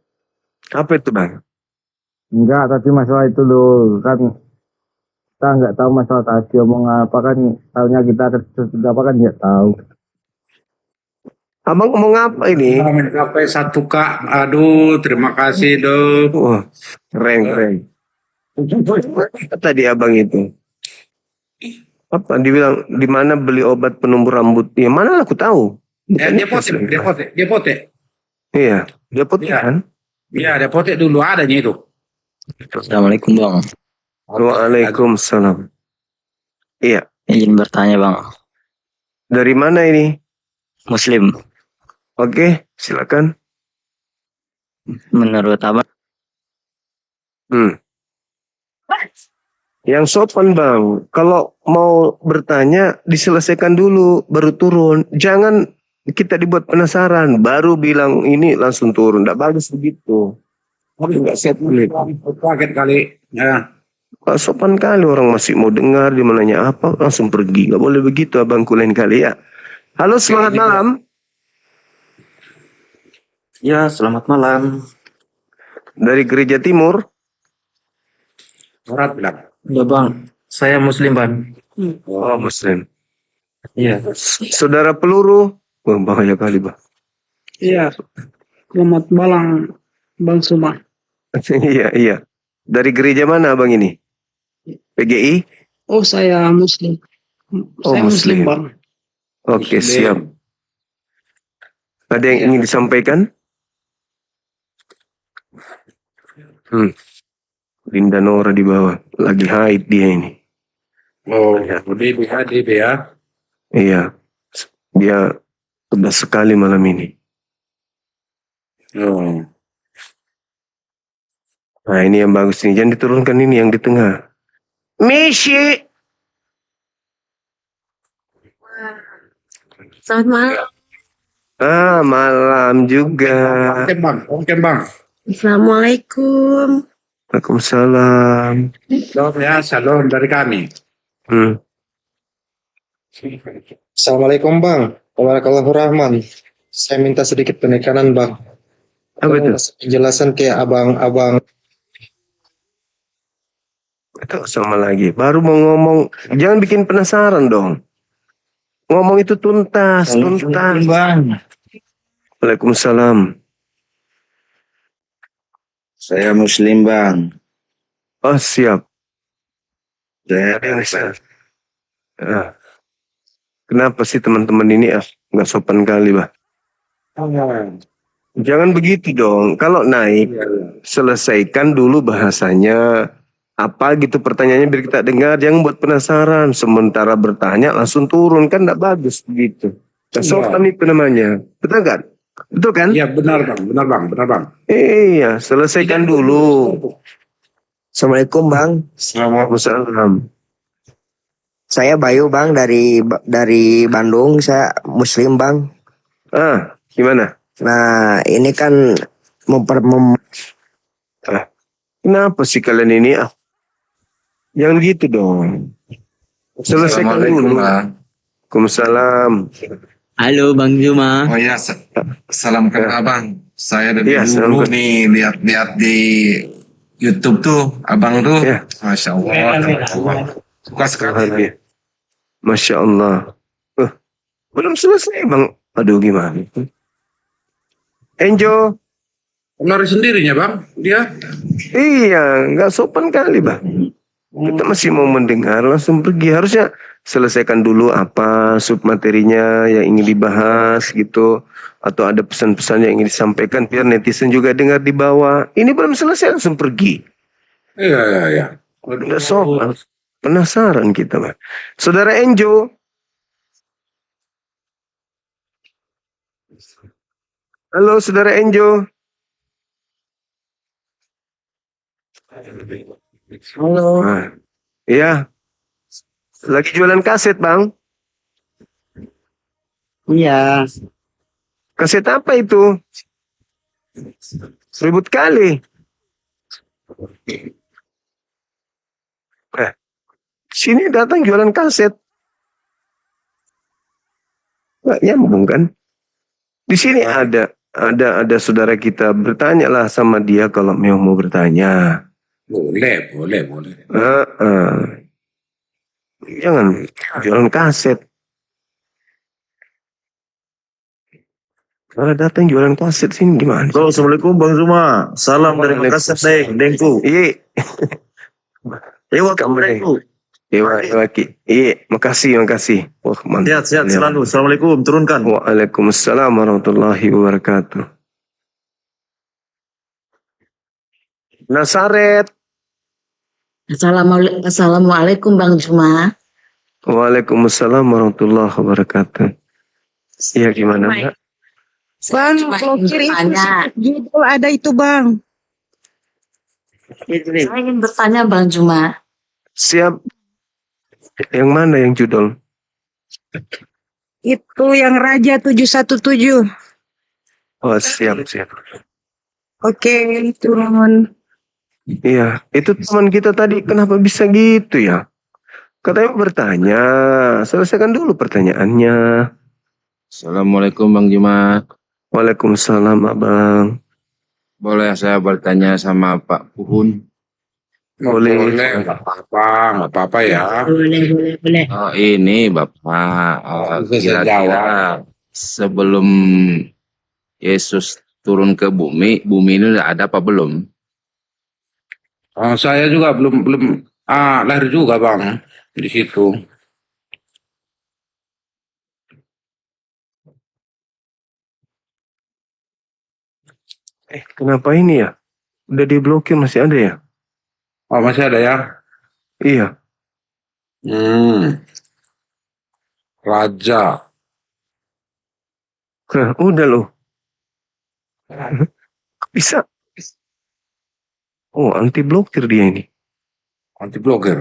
Apa itu bang? Enggak, tapi masalah itu loh, kan kita nggak tahu masalah tadi omong apa kan, tahunya kita sudah apa kan nggak tahu. Abang ngomong apa ini? Mencapai 1K, aduh terima kasih dong. Wah, keren. Apa tadi abang itu? Apa dibilang di mana beli obat penumbuh rambut? Ya mana lah aku tahu. Dia potek. Iya, dia putih Iya. kan? Iya, dia potek dulu adanya itu. Assalamualaikum bang, Waalaikumsalam. Iya, izin bertanya bang, dari mana ini? Muslim, Oke, silakan. menurut abang Yang sopan bang, kalau mau bertanya diselesaikan dulu, baru turun. Jangan kita dibuat penasaran, baru bilang ini langsung turun. Tidak bagus begitu. Nggak sopan. Kaget kali. Ya. Nggak sopan kali orang masih mau dengar, dia mau nanya apa, langsung pergi. Nggak boleh begitu abangku lain kali ya. Halo, semangat malam. Ya, selamat malam. Dari Gereja Timur. Surat bilang. Ya bang, saya Muslim bang. Oh, Muslim. Iya. Saudara peluru. Wah, bahaya kali bang. Iya, selamat malam Bang Suma. Iya. Dari gereja mana abang ini? PGI? Oh saya Muslim. Oh, Saya Muslim Muslim. Bang. Oke, Muslim. siap. Ada yang ingin disampaikan? Linda Nora di bawah. Lagi haid dia ini. Oh, DB ya. Iya. Dia pedas sekali malam ini. Oh. Nah, ini yang bagus nih. Jangan diturunkan ini yang di tengah. Mishi. Selamat malam. Malam juga. Ongkem bang. Assalamualaikum. Waalaikumsalam. Salam dari kami. Assalamualaikum Bang, Waalaikumsalam. Saya minta sedikit penekanan Bang. Apa itu? Penjelasan ke abang-abang. Itu sama lagi. Baru mau ngomong. Jangan bikin penasaran dong. Ngomong itu tuntas. Bang, Waalaikumsalam. saya Muslim bang. Oh, siap. Saya Ada yang bisa. Kenapa sih teman-teman ini nggak sopan kali, Bah? Jangan begitu dong. Kalau naik, selesaikan dulu bahasanya. Apa gitu pertanyaannya biar kita dengar. Jangan buat penasaran. Sementara bertanya langsung turun. Kan nggak bagus begitu. Nggak sopan itu namanya. Betul kan? Betul kan? Iya benar bang, benar bang, benar bang. Iya, selesaikan dulu. Assalamualaikum Bang. Waalaikumsalam. Saya Bayu Bang dari Bandung. Saya Muslim Bang. Gimana? Nah ini kan Kenapa sih kalian ini? Jangan gitu dong. Selesaikan dulu. Waalaikumsalam. Halo Bang Juma. Oh ya, salam kenal Bang. Saya dari Iya, dulu salam. nih lihat-lihat di YouTube tuh, Abang tuh, Iya. Masya Allah, suka sekali. Masya Allah. Belum selesai bang. Aduh gimana? Enjo. Lari sendirinya bang, dia. Iya, nggak sopan kali bang. Kita masih mau mendengar langsung pergi. Harusnya selesaikan dulu apa submaterinya yang ingin dibahas gitu. Atau ada pesan-pesan yang ingin disampaikan biar netizen juga dengar di bawah. Ini belum selesai langsung pergi. Iya. Nggak sopan. Penasaran kita bang. Saudara Enjo. Halo saudara Enjo. Halo. Iya. Lagi jualan kaset, Bang. Iya. Kaset apa itu? Ribut kali. Sini datang jualan kaset. Nggak nyambung kan? Di sini ada saudara kita, bertanyalah sama dia kalau mau bertanya. Boleh. Jangan jualan kaset. Kalau datang jualan kaset sini gimana? Halo, Assalamualaikum Bang Zuma. Salam dari Makassar, Dengku. Iya. Ewa kamu Dengku. Ewa Ki. Iya, makasih. Wah, mantap. Sehat selalu. Assalamualaikum. Turunkan. Waalaikumsalam warahmatullahi wabarakatuh. Nasaret. Assalamualaikum Bang Juma. Waalaikumsalam warahmatullahi wabarakatuh. Iya gimana Mbak? Bang, blokir itu judul ada itu Bang. Saya ingin bertanya Bang Juma. Siap. Yang mana yang judul? Itu yang Raja 717. Oh siap. Oke, turun. Iya, itu teman kita tadi kenapa bisa gitu ya? Katanya mau bertanya, selesaikan dulu pertanyaannya. Assalamualaikum Bang Juma. Waalaikumsalam Abang. Boleh saya bertanya sama Pak Puhun? Boleh. Nggak apa-apa ya. Boleh. Oh, ini Bapak, Bisa kira-kira jawab. sebelum Yesus turun ke bumi ini udah ada apa belum? Saya juga belum lahir juga bang di situ. Kenapa ini ya? Udah diblokir masih ada ya? Oh masih ada ya? Iya. Raja. Udah loh. Bisa. Oh, anti blokir dia ini. Anti blokir.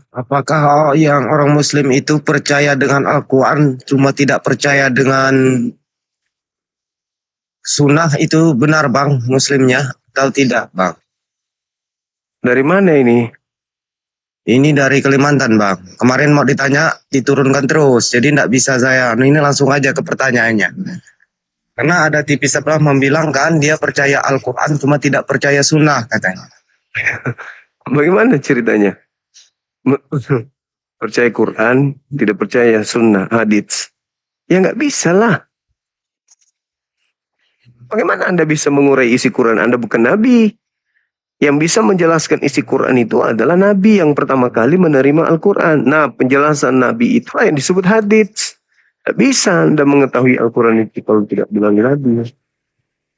Apakah yang orang Muslim itu percaya dengan Al-Quran, cuma tidak percaya dengan sunnah itu benar bang, Muslimnya atau tidak bang? Dari mana ini? Ini dari Kalimantan bang. Kemarin mau ditanya, diturunkan terus, jadi tidak bisa saya. Ini langsung aja ke pertanyaannya. Karena ada TV sebelah membilang kan dia percaya Al-Quran, cuma tidak percaya sunnah katanya. Bagaimana ceritanya? Percaya Quran, tidak percaya sunnah, hadits. Ya nggak bisa lah. Bagaimana Anda bisa mengurai isi Quran? Anda bukan Nabi. Yang bisa menjelaskan isi Quran itu adalah Nabi yang pertama kali menerima Al-Quran. Nah, penjelasan Nabi itu yang disebut hadits. Tidak bisa Anda mengetahui Al-Quran itu kalau tidak bilang Nabi.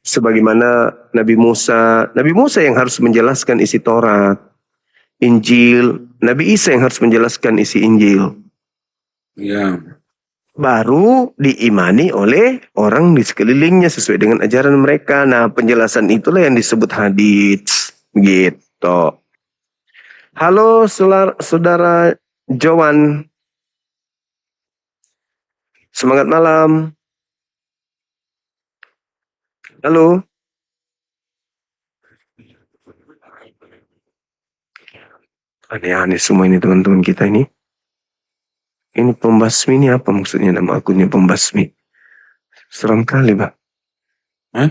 Sebagaimana Nabi Musa yang harus menjelaskan isi Taurat. Injil. Nabi Isa yang harus menjelaskan isi Injil. Ya. Baru diimani oleh orang di sekelilingnya sesuai dengan ajaran mereka. Nah, penjelasan itulah yang disebut hadits. Gitu. Halo saudara Jowan. Semangat malam. Halo. Aneh-aneh semua ini teman-teman kita ini. Ini pembasmi ini apa maksudnya nama akunnya pembasmi? Seram kali, Pak. Hah?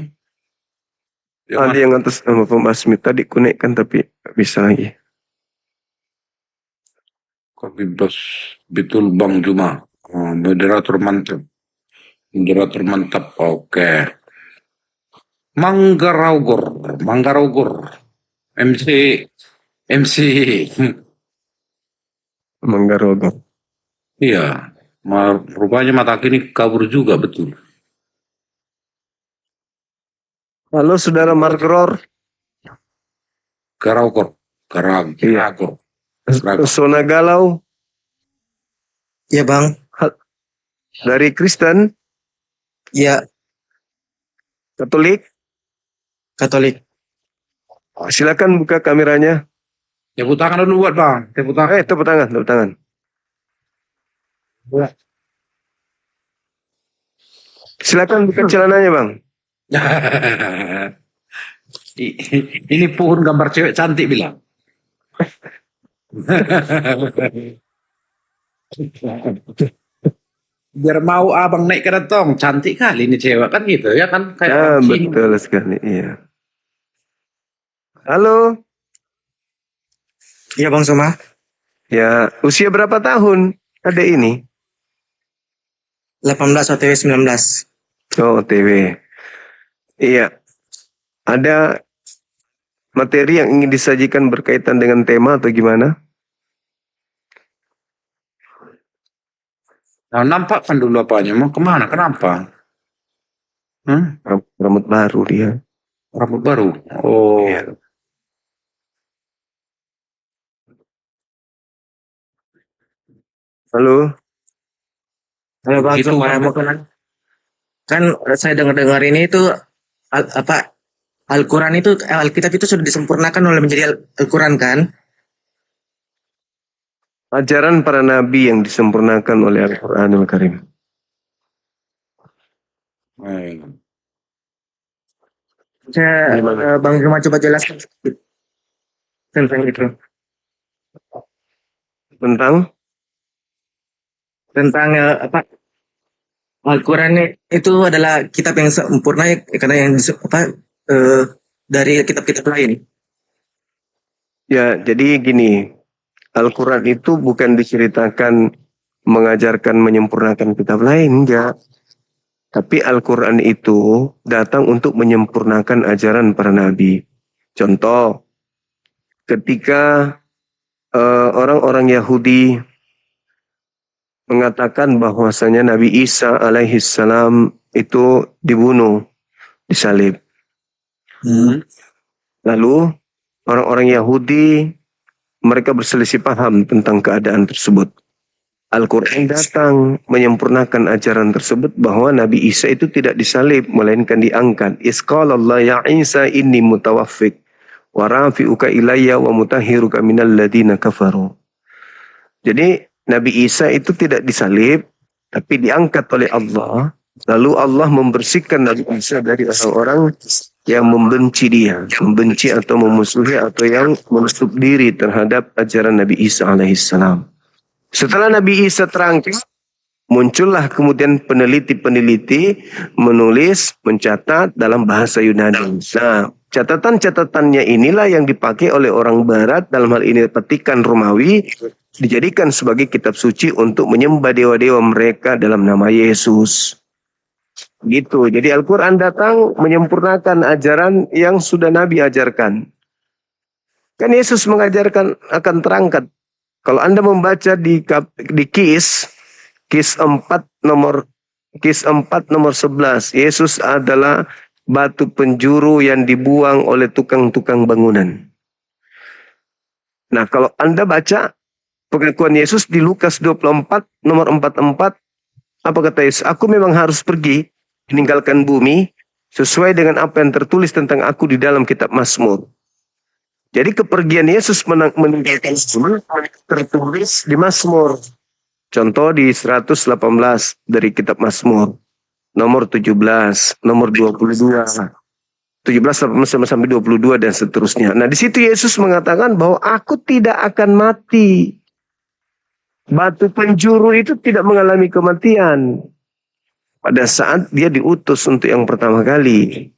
Ada yang atas nama pembasmi. Tadi kunaikkan tapi gak bisa lagi. Kopi bos, betul Bang Juma. Oh, moderator mantap. Moderator mantap, oke. Manggaraugur. MC. Manggarogo. Iya, rupanya mata kini kabur juga betul. Halo saudara Margror. Garaugur. Sona Galau. Ya bang. Dari Kristen. Ya. Katolik. Silakan buka kameranya. Tepuk tangan dulu buat bang. Tepuk tangan. Tepuk tangan. Silakan buka celananya bang. Ini pohon gambar cewek cantik bilang. Biar mau abang naik ke datang, cantik kali ini cewek kan gitu ya kan kayak betul sekali, iya. Halo. Iya Bang Suma. Ya, usia berapa tahun ada ini? 18 OTW 19. Oh, OTW. Iya. Ada materi yang ingin disajikan berkaitan dengan tema atau gimana? Nah, nampak kan dulu apanya, mau kemana, kenapa? Rambut baru dia. Rambut baru? Oh. Iya. Halo. Halo Bang Gitu, Suma, Bang. mau kenal? Kan saya dengar-dengar ini itu Al-Quran itu, Alkitab itu sudah disempurnakan oleh menjadi Al-Quran kan? Ajaran para nabi yang disempurnakan oleh Al-Quranul Karim. Bang Juma coba jelaskan sedikit tentang itu. Tentang Al-Quran itu adalah kitab yang sempurna karena yang dari kitab-kitab lain. Ya, jadi gini, Al-Quran itu bukan diceritakan mengajarkan menyempurnakan kitab lain, enggak. Tapi Al-Quran itu datang untuk menyempurnakan ajaran para nabi. Contoh, ketika orang-orang Yahudi mengatakan bahwasanya Nabi Isa alaihissalam itu dibunuh, disalib. Lalu orang-orang Yahudi mereka berselisih paham tentang keadaan tersebut. Al-Quran datang menyempurnakan ajaran tersebut bahwa Nabi Isa itu tidak disalib melainkan diangkat. Isqalallah ya Isa inni mutawaffik wa rafi'uka ilayya wa mutahhiruka minal ladina kafaru. Jadi Nabi Isa itu tidak disalib tapi diangkat oleh Allah. Lalu Allah membersihkan Nabi Isa dari orang-orang yang membenci dia, membenci atau memusuhi atau yang menutup diri terhadap ajaran Nabi Isa alaihissalam. Setelah Nabi Isa terangkat, muncullah kemudian peneliti-peneliti menulis, mencatat dalam bahasa Yunani. Nah, catatan-catatannya inilah yang dipakai oleh orang Barat, dalam hal ini petikan Romawi, dijadikan sebagai kitab suci untuk menyembah dewa-dewa mereka dalam nama Yesus. Gitu. Jadi Al-Quran datang menyempurnakan ajaran yang sudah Nabi ajarkan. Kan Yesus mengajarkan akan terangkat. Kalau Anda membaca di Kis 4 nomor 11, Yesus adalah batu penjuru yang dibuang oleh tukang-tukang bangunan. Nah, kalau Anda baca pengakuan Yesus di Lukas 24, nomor 44, apa kata Yesus? Aku memang harus pergi, meninggalkan bumi, sesuai dengan apa yang tertulis tentang aku di dalam kitab Mazmur. Jadi kepergian Yesus meninggalkan bumi tertulis di Mazmur. Contoh di 118 dari kitab Mazmur. Nomor 17, nomor 22. 17 sampai 22 dan seterusnya. Nah, di situ Yesus mengatakan bahwa aku tidak akan mati. Batu penjuru itu tidak mengalami kematian. Pada saat dia diutus untuk yang pertama kali.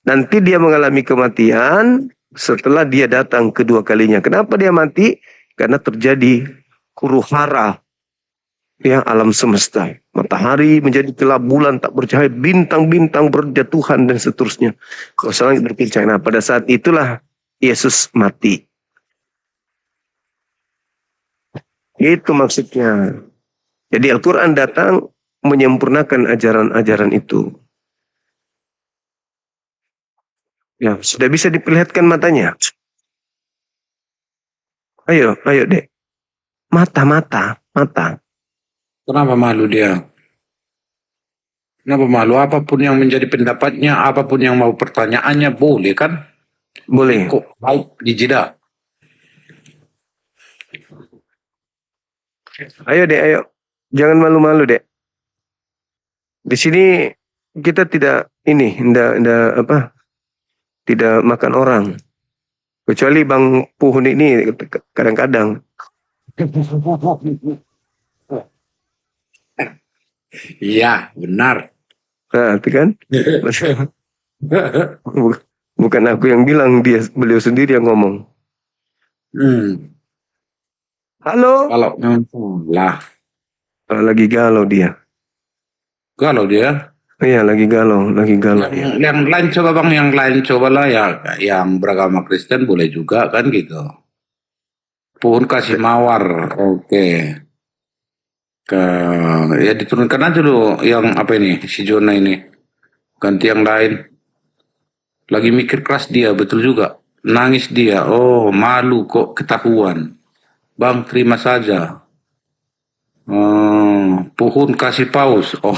Nanti dia mengalami kematian setelah dia datang kedua kalinya. Kenapa dia mati? Karena terjadi huru hara. Ya, alam semesta. Matahari menjadi gelap, bulan tak bercahaya, bintang-bintang berjatuhan dan seterusnya. Kalau langit berkincang. Nah, pada saat itulah Yesus mati. Itu maksudnya. Jadi Al-Quran datang menyempurnakan ajaran-ajaran itu. Ya, sudah bisa diperlihatkan matanya. Ayo dek. Mata. Kenapa malu dia? Kenapa malu? Apapun yang menjadi pendapatnya, apapun yang mau pertanyaannya, boleh kan? Boleh. Kok baik di jeda? Ayo dek, ayo. Jangan malu-malu dek. Di sini kita tidak tidak makan orang. Kecuali Bang Puhun ini kadang-kadang. Iya, benar. Nah, itu kan? Bukan aku yang bilang, beliau sendiri yang ngomong. Halo? Kalau memang lah. Lagi galau dia. Galau dia? Iya, lagi galau. Yang lain coba bang, yang lain cobalah ya, yang beragama Kristen boleh juga kan gitu. Puhun kasih mawar, oke. Ya diturunkan aja dulu yang apa ini, si Jona ini. Ganti yang lain. Lagi mikir keras dia, betul juga. Nangis dia, oh malu kok ketahuan. Bang terima saja. Puhun kasih paus. Oh,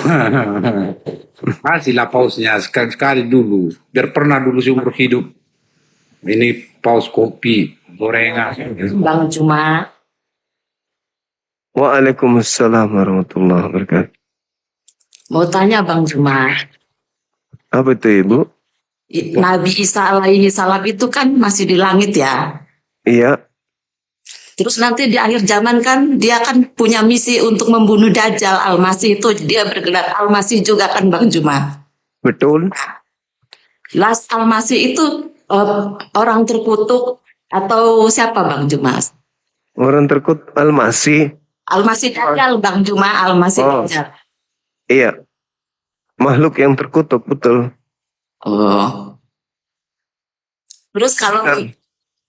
kasihlah pausnya sekali-sekali dulu. Biar pernah dulu seumur hidup. Ini paus kopi, gorengan. Bang Juma. Waalaikumsalam warahmatullahi wabarakatuh. Mau tanya Bang Juma. Apa itu Ibu? Nabi Isa alaihi salam itu kan masih di langit ya. Iya. Terus nanti di akhir zaman kan dia kan punya misi untuk membunuh Dajjal Al-Masih itu. Dia bergelar Al-Masih juga kan Bang Juma. Betul. Las Al-Masih itu orang terkutuk atau siapa Bang Juma? Orang terkutuk Al-Masih. Al-Masih Dajjal Bang Juma, Al-Masih Dajjal. Iya. Makhluk yang terkutuk, betul. Oh. Terus kalau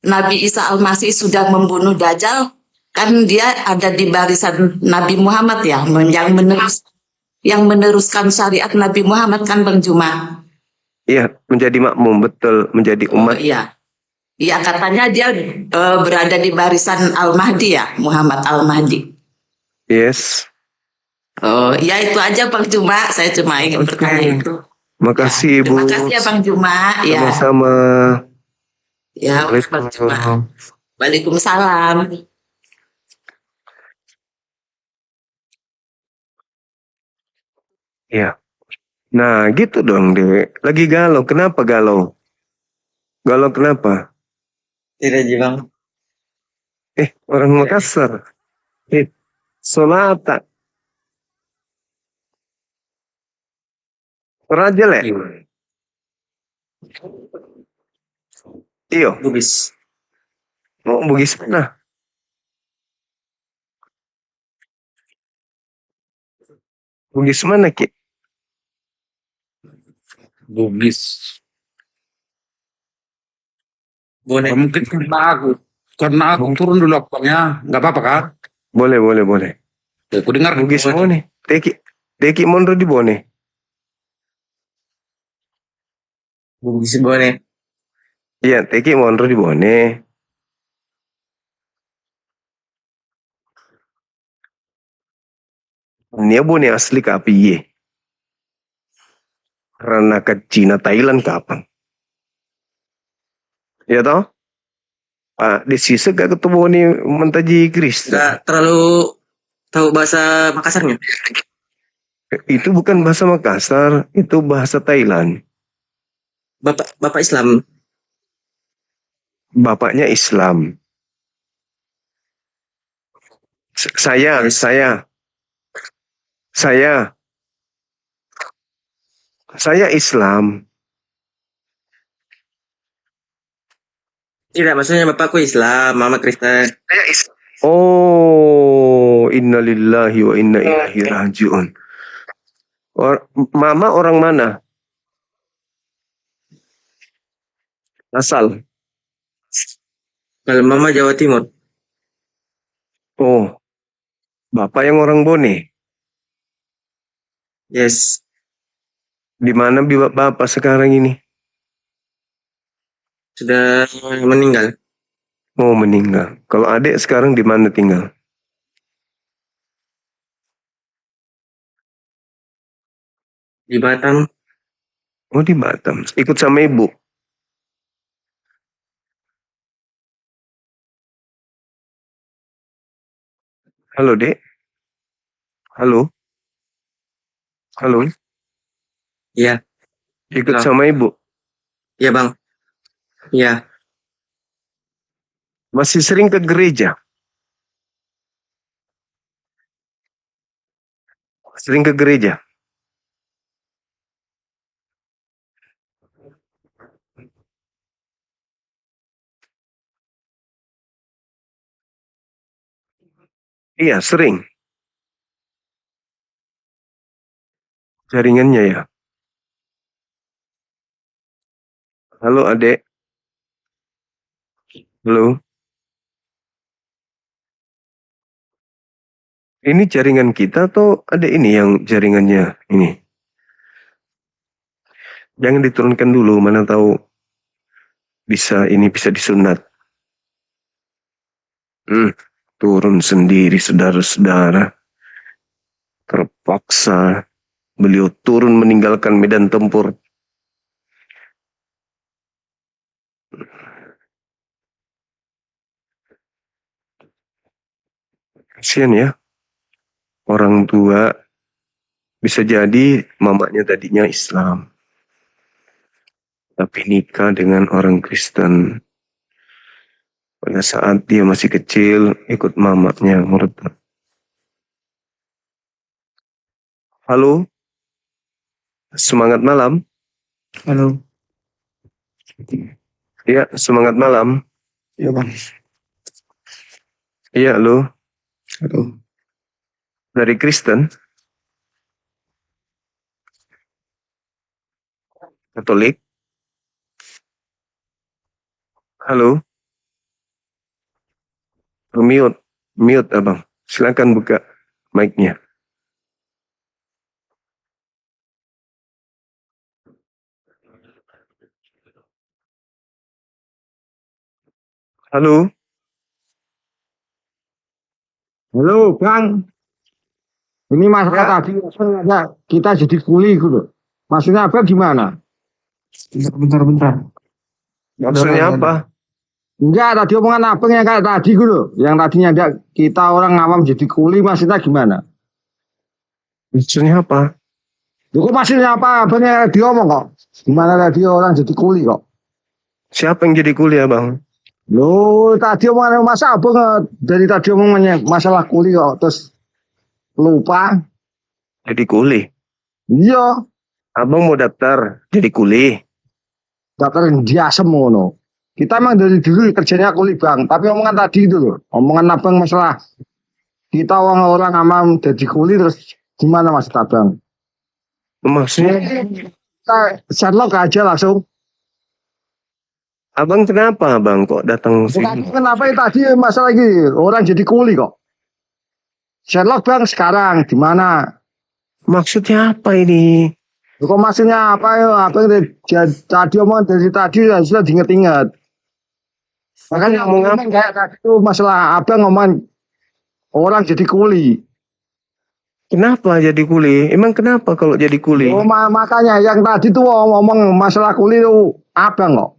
Nabi Isa Al-Masih sudah membunuh Dajjal, kan dia ada di barisan Nabi Muhammad ya, yang meneruskan syariat Nabi Muhammad kan Bang Juma. Iya, menjadi makmum, betul, menjadi umat. Iya. Iya, katanya dia berada di barisan Al-Mahdi ya, Muhammad Al-Mahdi. Yes. Oh, ya itu aja Bang Juma, saya cuma ingin bertanya itu. Makasih Ibu. Terima kasih ya Bang Juma. Ya. Sama-sama. Ya, Bang Juma. Waalaikumsalam. Ya. Nah, gitu dong, Dek. Lagi galau. Kenapa galau? Galau kenapa? Tidak, Bang. Orang Makassar. Sonata. Raja le. Iyo. Bugis. Oh, Bugis mana? Bugis mana, Ki? Bugis. Boleh. Mungkin karena aku turun dulu akunnya, nggak apa-apa kan? Boleh. Aku dengar Bugis mau nih. Teki Mondro di Bone. Bugis boleh. Iya, Teki Mondro di Bone. Nia bone asli ka piye. Karena ke Cina Thailand kapan? Ya toh? Di sisa gak ketemu nih mentaji Kristen. Nggak terlalu tahu bahasa Makassarnya. Itu bukan bahasa Makassar, itu bahasa Thailand. Bapak Islam. Bapaknya Islam. Saya Islam. Tidak, maksudnya bapakku Islam, mama Kristen. Oh, innalillahi wa inna ilaihi rajiun. Mama orang mana? Asal. Kalau mama Jawa Timur. Oh, bapak yang orang Bone. Yes. Di mana bapak sekarang ini? Sudah meninggal. Oh, meninggal. Kalau adik sekarang di mana tinggal? Di Batam. Oh, di Batam. Ikut sama ibu? Halo, Dek. Halo. Halo. Iya. Ikut Halo. sama ibu? Iya, Bang. Iya. Masih sering ke gereja? Sering ke gereja? Iya, sering. Jaringannya ya. Halo, adek. Halo. Ini jaringan kita atau ada ini yang jaringannya ini? Jangan diturunkan dulu, mana tahu bisa disunat. Turun sendiri, saudara-saudara. Terpaksa beliau turun meninggalkan medan tempur. Kasihan ya. Orang tua bisa jadi mamanya tadinya Islam. Tapi nikah dengan orang Kristen. Pada saat dia masih kecil, ikut mamanya murtad. Halo. Semangat malam. Halo. Iya, semangat malam. Iya, Bang. Iya, halo. Halo. Dari Kristen? Katolik? Halo? Mute abang. Silakan buka mic-nya. Halo? Halo, Bang. Ini masalah tadi kita jadi kuli gitu. Maksudnya apa gimana? Bentar. Maksudnya apa? Enggak, tadi omongan apa yang kayak tadi gitu. Yang tadinya enggak kita orang awam jadi kuli, maksudnya gimana? Maksudnya apa? Kok maksudnya apa? Abang yang diomong kok. Gimana tadi orang jadi kuli kok? Siapa yang jadi kuli, Bang? Loh, tadi omongan masa abang dari tadi omongannya masalah kuli kok. Terus lupa. Jadi kuli? Iya. Abang mau daftar jadi kuli? Daftar di Asem ngono. Kita emang dari dulu kerjanya kuli, Bang. Tapi omongan tadi itu loh. Omongan abang masalah kita orang-orang awam jadi kuli terus gimana maksud abang? Maksudnya? Kita Sherlock aja langsung. Abang kenapa abang kok datang sini? Kenapa tadi masalah ini orang jadi kuli kok? Sherlock Bang sekarang di mana? Maksudnya apa ini? Kok maksudnya apa ya? Apa tadi omongan dari tadi sudah diinget-inget. Makanya ngomong kayak tadi itu masalah abang ngomong orang jadi kuli. Kenapa jadi kuli? Emang kenapa kalau jadi kuli? Oh, makanya yang tadi tuh ngomong masalah kuli tuh abang kok.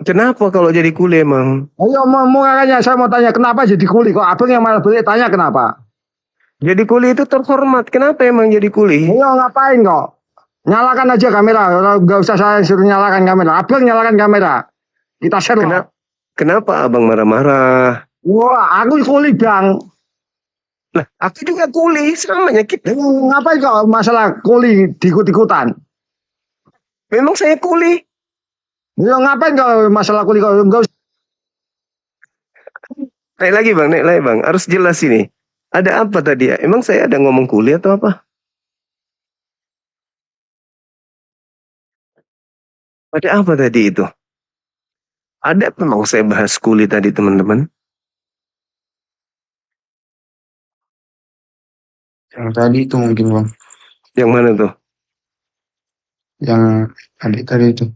Kenapa kalau jadi kuli emang? Ayo makanya saya mau tanya kenapa jadi kuli kok abang yang malah boleh tanya kenapa? Jadi kuli itu terhormat. Kenapa emang jadi kuli? Ayo ngapain kok? Nyalakan aja kamera. Gak usah saya suruh nyalakan kamera. Abang nyalakan kamera. Kita share. Kenapa abang marah-marah? Wah, aku kuli bang. Nah, aku juga kuli. Selamanya kita. Ngapain kok masalah kuli diikut-ikutan? Memang saya kuli. Ya ngapain kok masalah kuli kok enggak usah. Naik lagi bang. Harus jelas ini. Ada apa tadi ya? Emang saya ada ngomong kuli atau apa? Ada apa tadi itu? Ada memang saya bahas kuli tadi teman-teman. Yang tadi itu mungkin bang. Yang mana tuh? Yang adik tadi itu.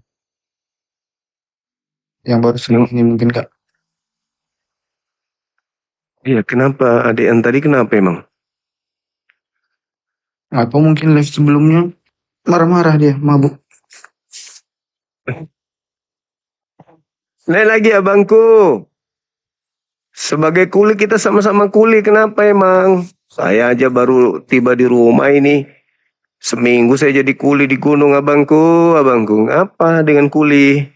Yang baru ini mungkin kak. Iya, kenapa adik yang tadi kenapa emang? Apa mungkin live sebelumnya marah-marah dia, mabuk. Naik lagi abangku. Sebagai kuli kita sama-sama kuli. Kenapa emang? Saya aja baru tiba di rumah ini. Seminggu saya jadi kuli di gunung abangku. Apa dengan kuli?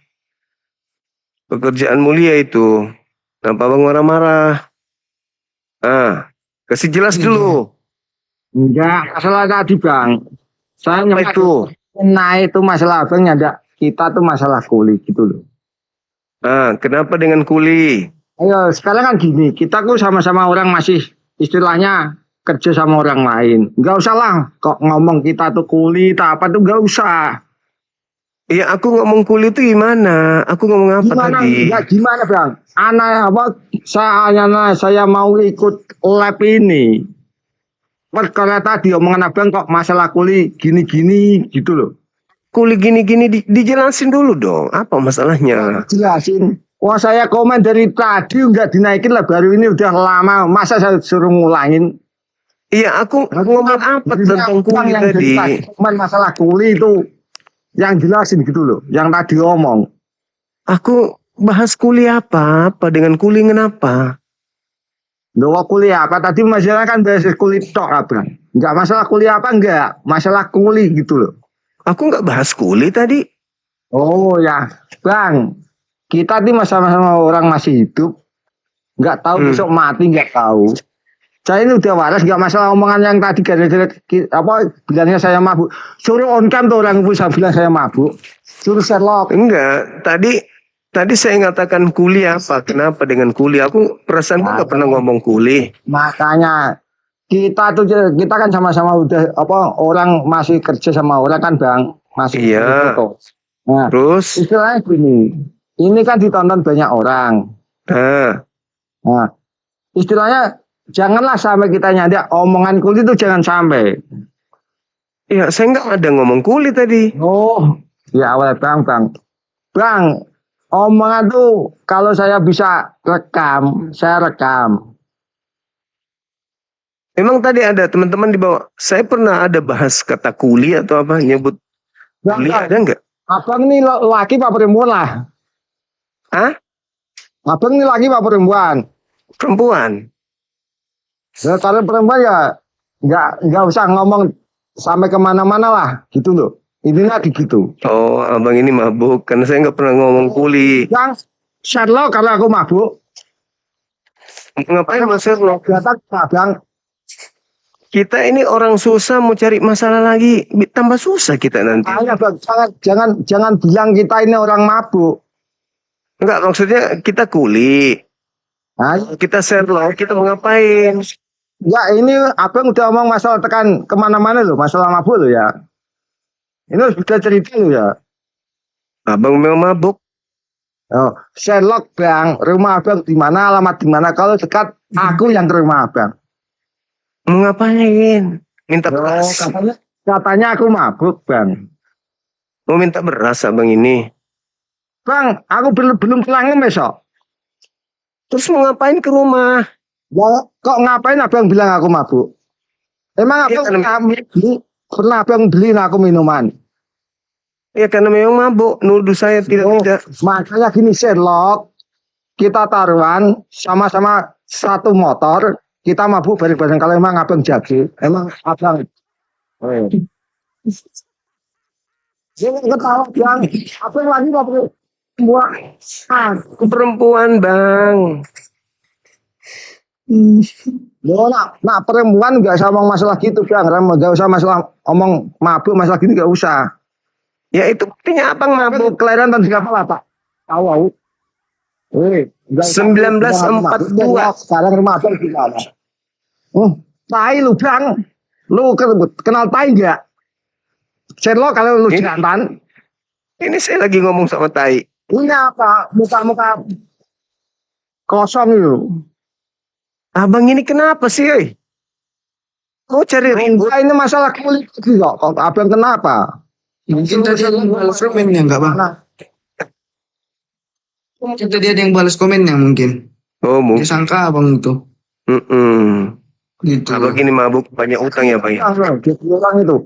Pekerjaan mulia itu. Kenapa abang marah-marah? Kasih jelas dulu. Enggak, masalah tadi bang. Saya itu? Nah itu masalah abang nyanda. Kita tuh masalah kuli gitu loh. Kenapa dengan kuli? Ayo sekarang kan gini. Kita tuh sama-sama orang masih istilahnya kerja sama orang lain. Enggak usah lah kok ngomong kita tuh kuli tak apa tuh enggak usah. Iya aku ngomong kuli itu gimana? Aku ngomong apa tadi? Ya gimana bang? Saya mau ikut lab ini. Perkara tadi omongan abang kok masalah kuli gini-gini gitu loh. Kuli gini-gini dijelasin dulu dong. Apa masalahnya? Jelasin. Wah saya komen dari tadi nggak dinaikin lah baru ini udah lama. Masa saya suruh ngulangin? Iya aku ngomong apa tentang kuli tadi? Cuman masalah kuli itu yang jelasin gitu loh. Yang tadi omong. Aku bahas kuli apa? Apa dengan kuli kenapa? Loh kuliah apa? Tadi masalah kan bahas kuli tok abang. Enggak masalah kuliah apa enggak? Masalah kuli gitu loh. Aku enggak bahas kuli tadi. Oh ya, bang. Kita di masa-masa orang masih hidup. Enggak tahu besok mati enggak tahu. Saya ini udah waras enggak masalah omongan yang tadi gara-gara apa bilangnya saya mabuk. Suruh on cam tuh orang bisa bilang saya mabuk. Suruh Sherlock. Enggak, Tadi saya ngatakan kuli apa? Kenapa dengan kuli? Aku perasaan nggak pernah ngomong kuli. Makanya kita kan sama-sama udah apa orang masih kerja sama orang kan bang masih. Iya. Nah, terus istilahnya gini, ini kan ditonton banyak orang. Nah, istilahnya janganlah sampai kita nyadar omongan kuli itu jangan sampai. Iya, saya nggak ada ngomong kuli tadi. Oh, ya awal bang. Omongan tuh kalau saya bisa rekam, saya rekam. Emang tadi ada teman-teman di bawah. Saya pernah ada bahas kata kuli atau apa nyebut kuli ada nggak? Abang ini laki pak perempuan lah. Hah? Abang ini laki pak perempuan? Perempuan. Nah, kalau perempuan ya nggak usah ngomong sampai kemana-mana lah, gitu loh. Intinya gitu. Oh, abang ini mabuk karena saya nggak pernah ngomong kuli. Yang Sherlock karena aku mabuk. Ngapain mas Sherlock? Bang. Kita ini orang susah mau cari masalah lagi, tambah susah kita nanti. Bang, jangan bilang kita ini orang mabuk. Enggak, maksudnya kita kuli. Kita Sherlock, kita mau ngapain? Ya ini abang udah ngomong masalah tekan kemana-mana loh, masalah mabuk loh ya. Ini sudah cerita loh ya. Abang memang mabuk. Oh, Sherlock bang, rumah abang di mana, alamat di mana? Kalau dekat, aku yang ke rumah abang. Mau ngapain? Minta beras. Katanya aku mabuk bang. Mau minta beras abang ini. Bang, aku belum pulang besok. Terus mau ngapain ke rumah? Ya, kok ngapain abang bilang aku mabuk? Emang Iya, pernah abang beliin aku minuman? Ya karena memang mabuk, nuduh saya tidak. Makanya gini Sherlock, kita taruhan sama-sama satu motor, kita mabuk bareng-bareng. Kalau emang abang jadi, emang abang. Dia ketawa bang, abang lagi nggak perlu buat. Aku perempuan bang. Yo, nak perempuan nggak usah ngomong masalah gitu bang, nggak usah masalah omong mabuk masalah gitu nggak usah. Ya itu buktinya abang mabuk. Kelahiran tahun berapa pak? Tahu. 1942. Sekarang rumah abang gimana? Tai lu bang, lu kenal tai nggak? Sherlock kalau lu jantan. Ini saya lagi ngomong sama tai. Ini apa? Muka-muka kosong itu. Abang ini kenapa sih? Mau cari ribut? Ini masalah kulit gitu kok. Abang kenapa? Mungkin tadi ada yang balas komennya enggak bang? Mungkin tadi ada yang balas komennya mungkin. Oh mungkin. Dia sangka abang itu. Gitu. Abang ini mabuk banyak utang ya bang ya? Orang itu.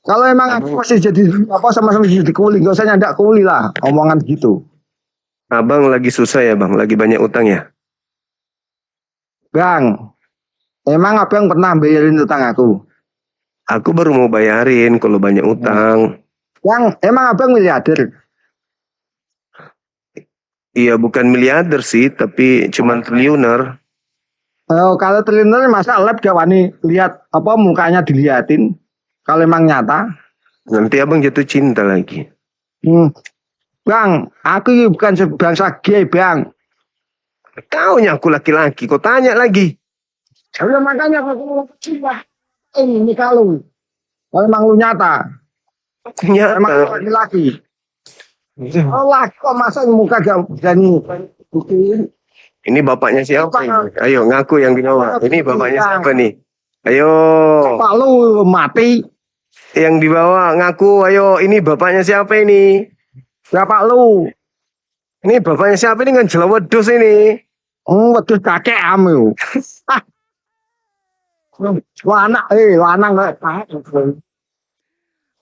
Kalau emang aku masih jadi apa sama-sama jadi kuli, gak usah nyandak kuli lah, omongan gitu. Abang lagi susah ya bang, lagi banyak utang ya? Bang, emang abang pernah bayarin utang aku? Aku baru mau bayarin kalau banyak utang. Yang emang abang miliarder? Iya bukan miliarder sih, tapi cuman triliuner. Oh, kalau triliuner masa lab gak wani lihat apa mukanya diliatin? Kalau emang nyata? Nanti abang jatuh cinta lagi. Bang, aku bukan sebangsa gay bang. Taunya aku laki-laki, kau tanya lagi. Ya makanya aku cinta. Ini kalau emang lu nyata. Nyata. Emang lu laki-laki. Oh lah, kok masa muka gak berani buktiin? Ini bapaknya siapa ini? Ayo ngaku yang di bawah. Ini bapaknya siapa nih? Ayo. Bapak lu mati. Yang di bawah ngaku, ayo. Ini bapaknya siapa ini? Bapak lu. Ini bapaknya siapa ini kan jela wedus ini? Wedus kakek amu. Lanang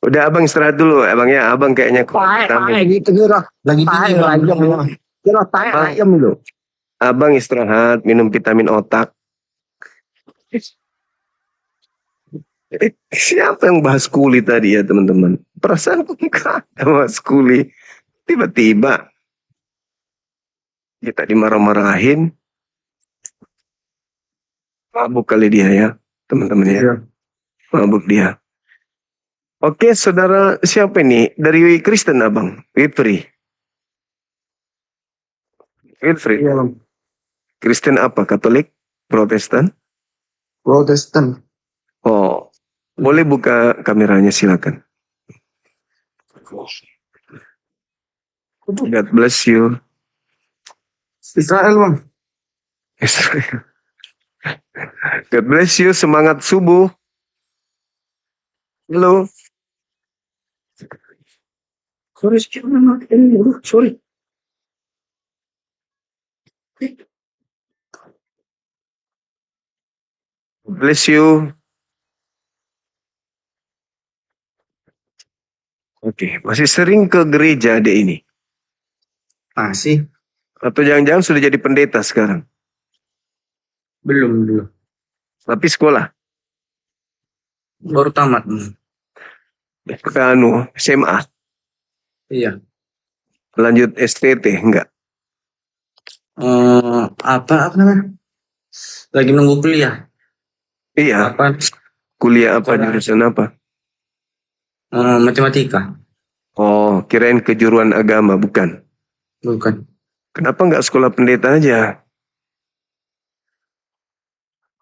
Udah abang istirahat dulu, abang ya. Abang kayaknya gitu kira. Lagi ayam. Kira tai ayam lu. Abang istirahat, minum vitamin otak. Siapa yang bahas kuli tadi ya teman-teman? Perasaan aku enggak ada bahas kuli. Tiba-tiba kita dimarah-marahin. Mabuk kali dia ya, teman-teman ya. Mabuk dia. Oke, saudara siapa ini? Dari Kristen abang, Wilfried. Kristen apa? Katolik? Protestan? Protestan. Oh, boleh buka kameranya silakan. God bless you. Israel bang. Israel. God bless you. Semangat subuh. Halo. Sorry. Bless you. Oke, masih sering ke gereja adek ini? Masih. Atau jangan-jangan sudah jadi pendeta sekarang? Belum. Tapi sekolah? Baru tamat. Ke anu, SMA? Iya. Lanjut STT, enggak? Apa namanya? Lagi nunggu kuliah. Iya. Apa? Kuliah apa, jurusan apa? Matematika. Oh, kirain kejuruan agama, bukan? Bukan. Kenapa enggak sekolah pendeta aja?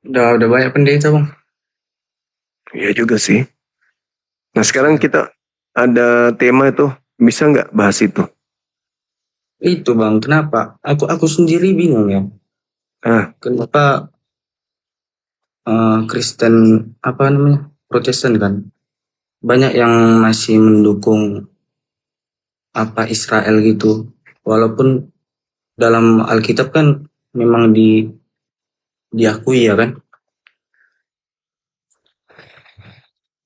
Udah banyak pendeta bang. Iya juga sih. Nah sekarang kita ada tema itu, bisa nggak bahas itu? Itu bang, kenapa? Aku sendiri bingung ya. Kenapa Kristen apa namanya Protestan kan banyak yang masih mendukung apa Israel gitu, walaupun dalam Alkitab kan memang diakui ya kan.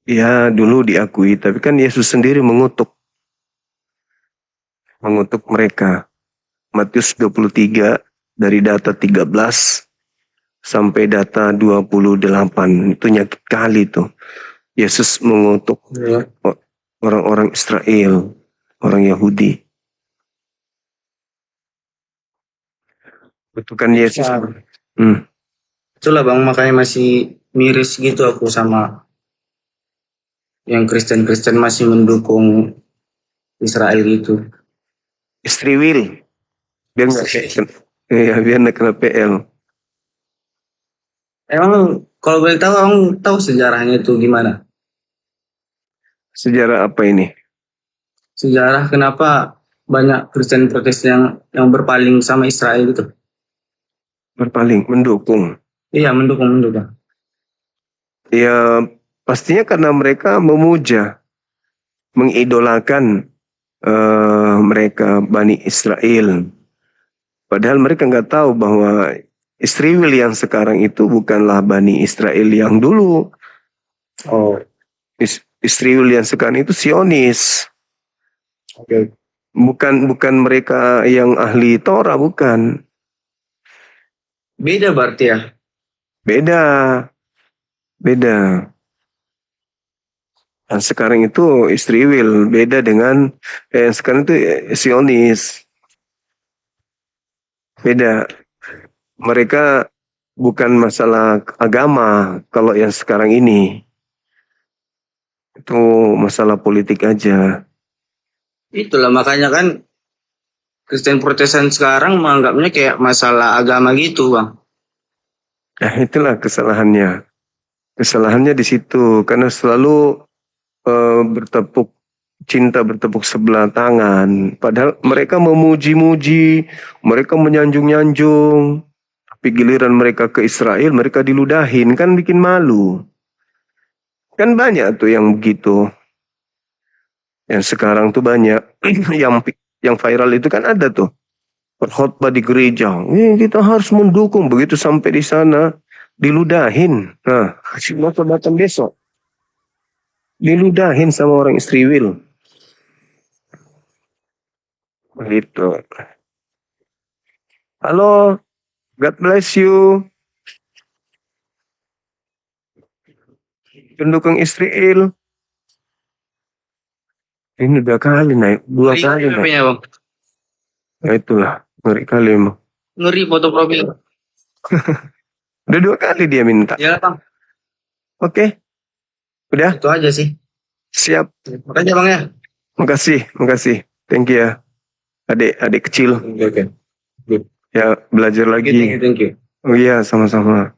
Ya dulu diakui, tapi kan Yesus sendiri mengutuk mereka. Matius 23 dari data 13 sampai data 28. Itu nyakit kali tuh. Yesus mengutuk orang-orang Israel, orang Yahudi. Betul kan Yesus? Itulah bang, makanya masih miris gitu aku sama yang Kristen-Kristen masih mendukung Israel itu. Istri Will. Biar nggak kena PL. Emang kalau boleh tahu, kamu tahu sejarahnya itu gimana? Sejarah apa ini? Sejarah kenapa banyak Kristen Protestan yang berpaling sama Israel itu? Berpaling, mendukung. Iya, mendukung. Ya pastinya karena mereka memuja, mengidolakan mereka Bani Israel. Padahal mereka nggak tahu bahwa Israel yang sekarang itu bukanlah Bani Israel yang dulu. Israel yang sekarang itu Zionis. Bukan mereka yang ahli Torah, bukan. Beda berarti ya? Beda. Dan sekarang itu Israel beda dengan sekarang itu Zionis. Beda. Mereka bukan masalah agama kalau yang sekarang ini. Itu masalah politik aja. Itulah makanya kan Kristen Protestan sekarang menganggapnya kayak masalah agama gitu, bang. Nah, itulah kesalahannya. Kesalahannya di situ karena selalu cinta bertepuk sebelah tangan. Padahal mereka memuji-muji, mereka menyanjung-nyanjung. Tapi giliran mereka ke Israel, mereka diludahin, kan bikin malu. Kan banyak tuh yang begitu. Yang sekarang tuh banyak. yang viral itu kan ada tuh. Berkhotbah di gereja. Kita harus mendukung. Begitu sampai di sana, diludahin. Nah, kasih motor datang besok. Diludahin sama orang Israel. Begitu. Halo, God bless you. Pendukung Israel. Ini udah kali naik, 2 kali naik. Bang? Nah, itulah, ngeri kali emang. Ngeri foto profil. Udah 2 kali dia minta. Ya bang. Oke. Udah? Itu aja sih. Siap. Makasih bang ya. Makasih. Thank you ya. Adik kecil. Oke. Ya, belajar lagi. Thank you. Oh iya, sama-sama.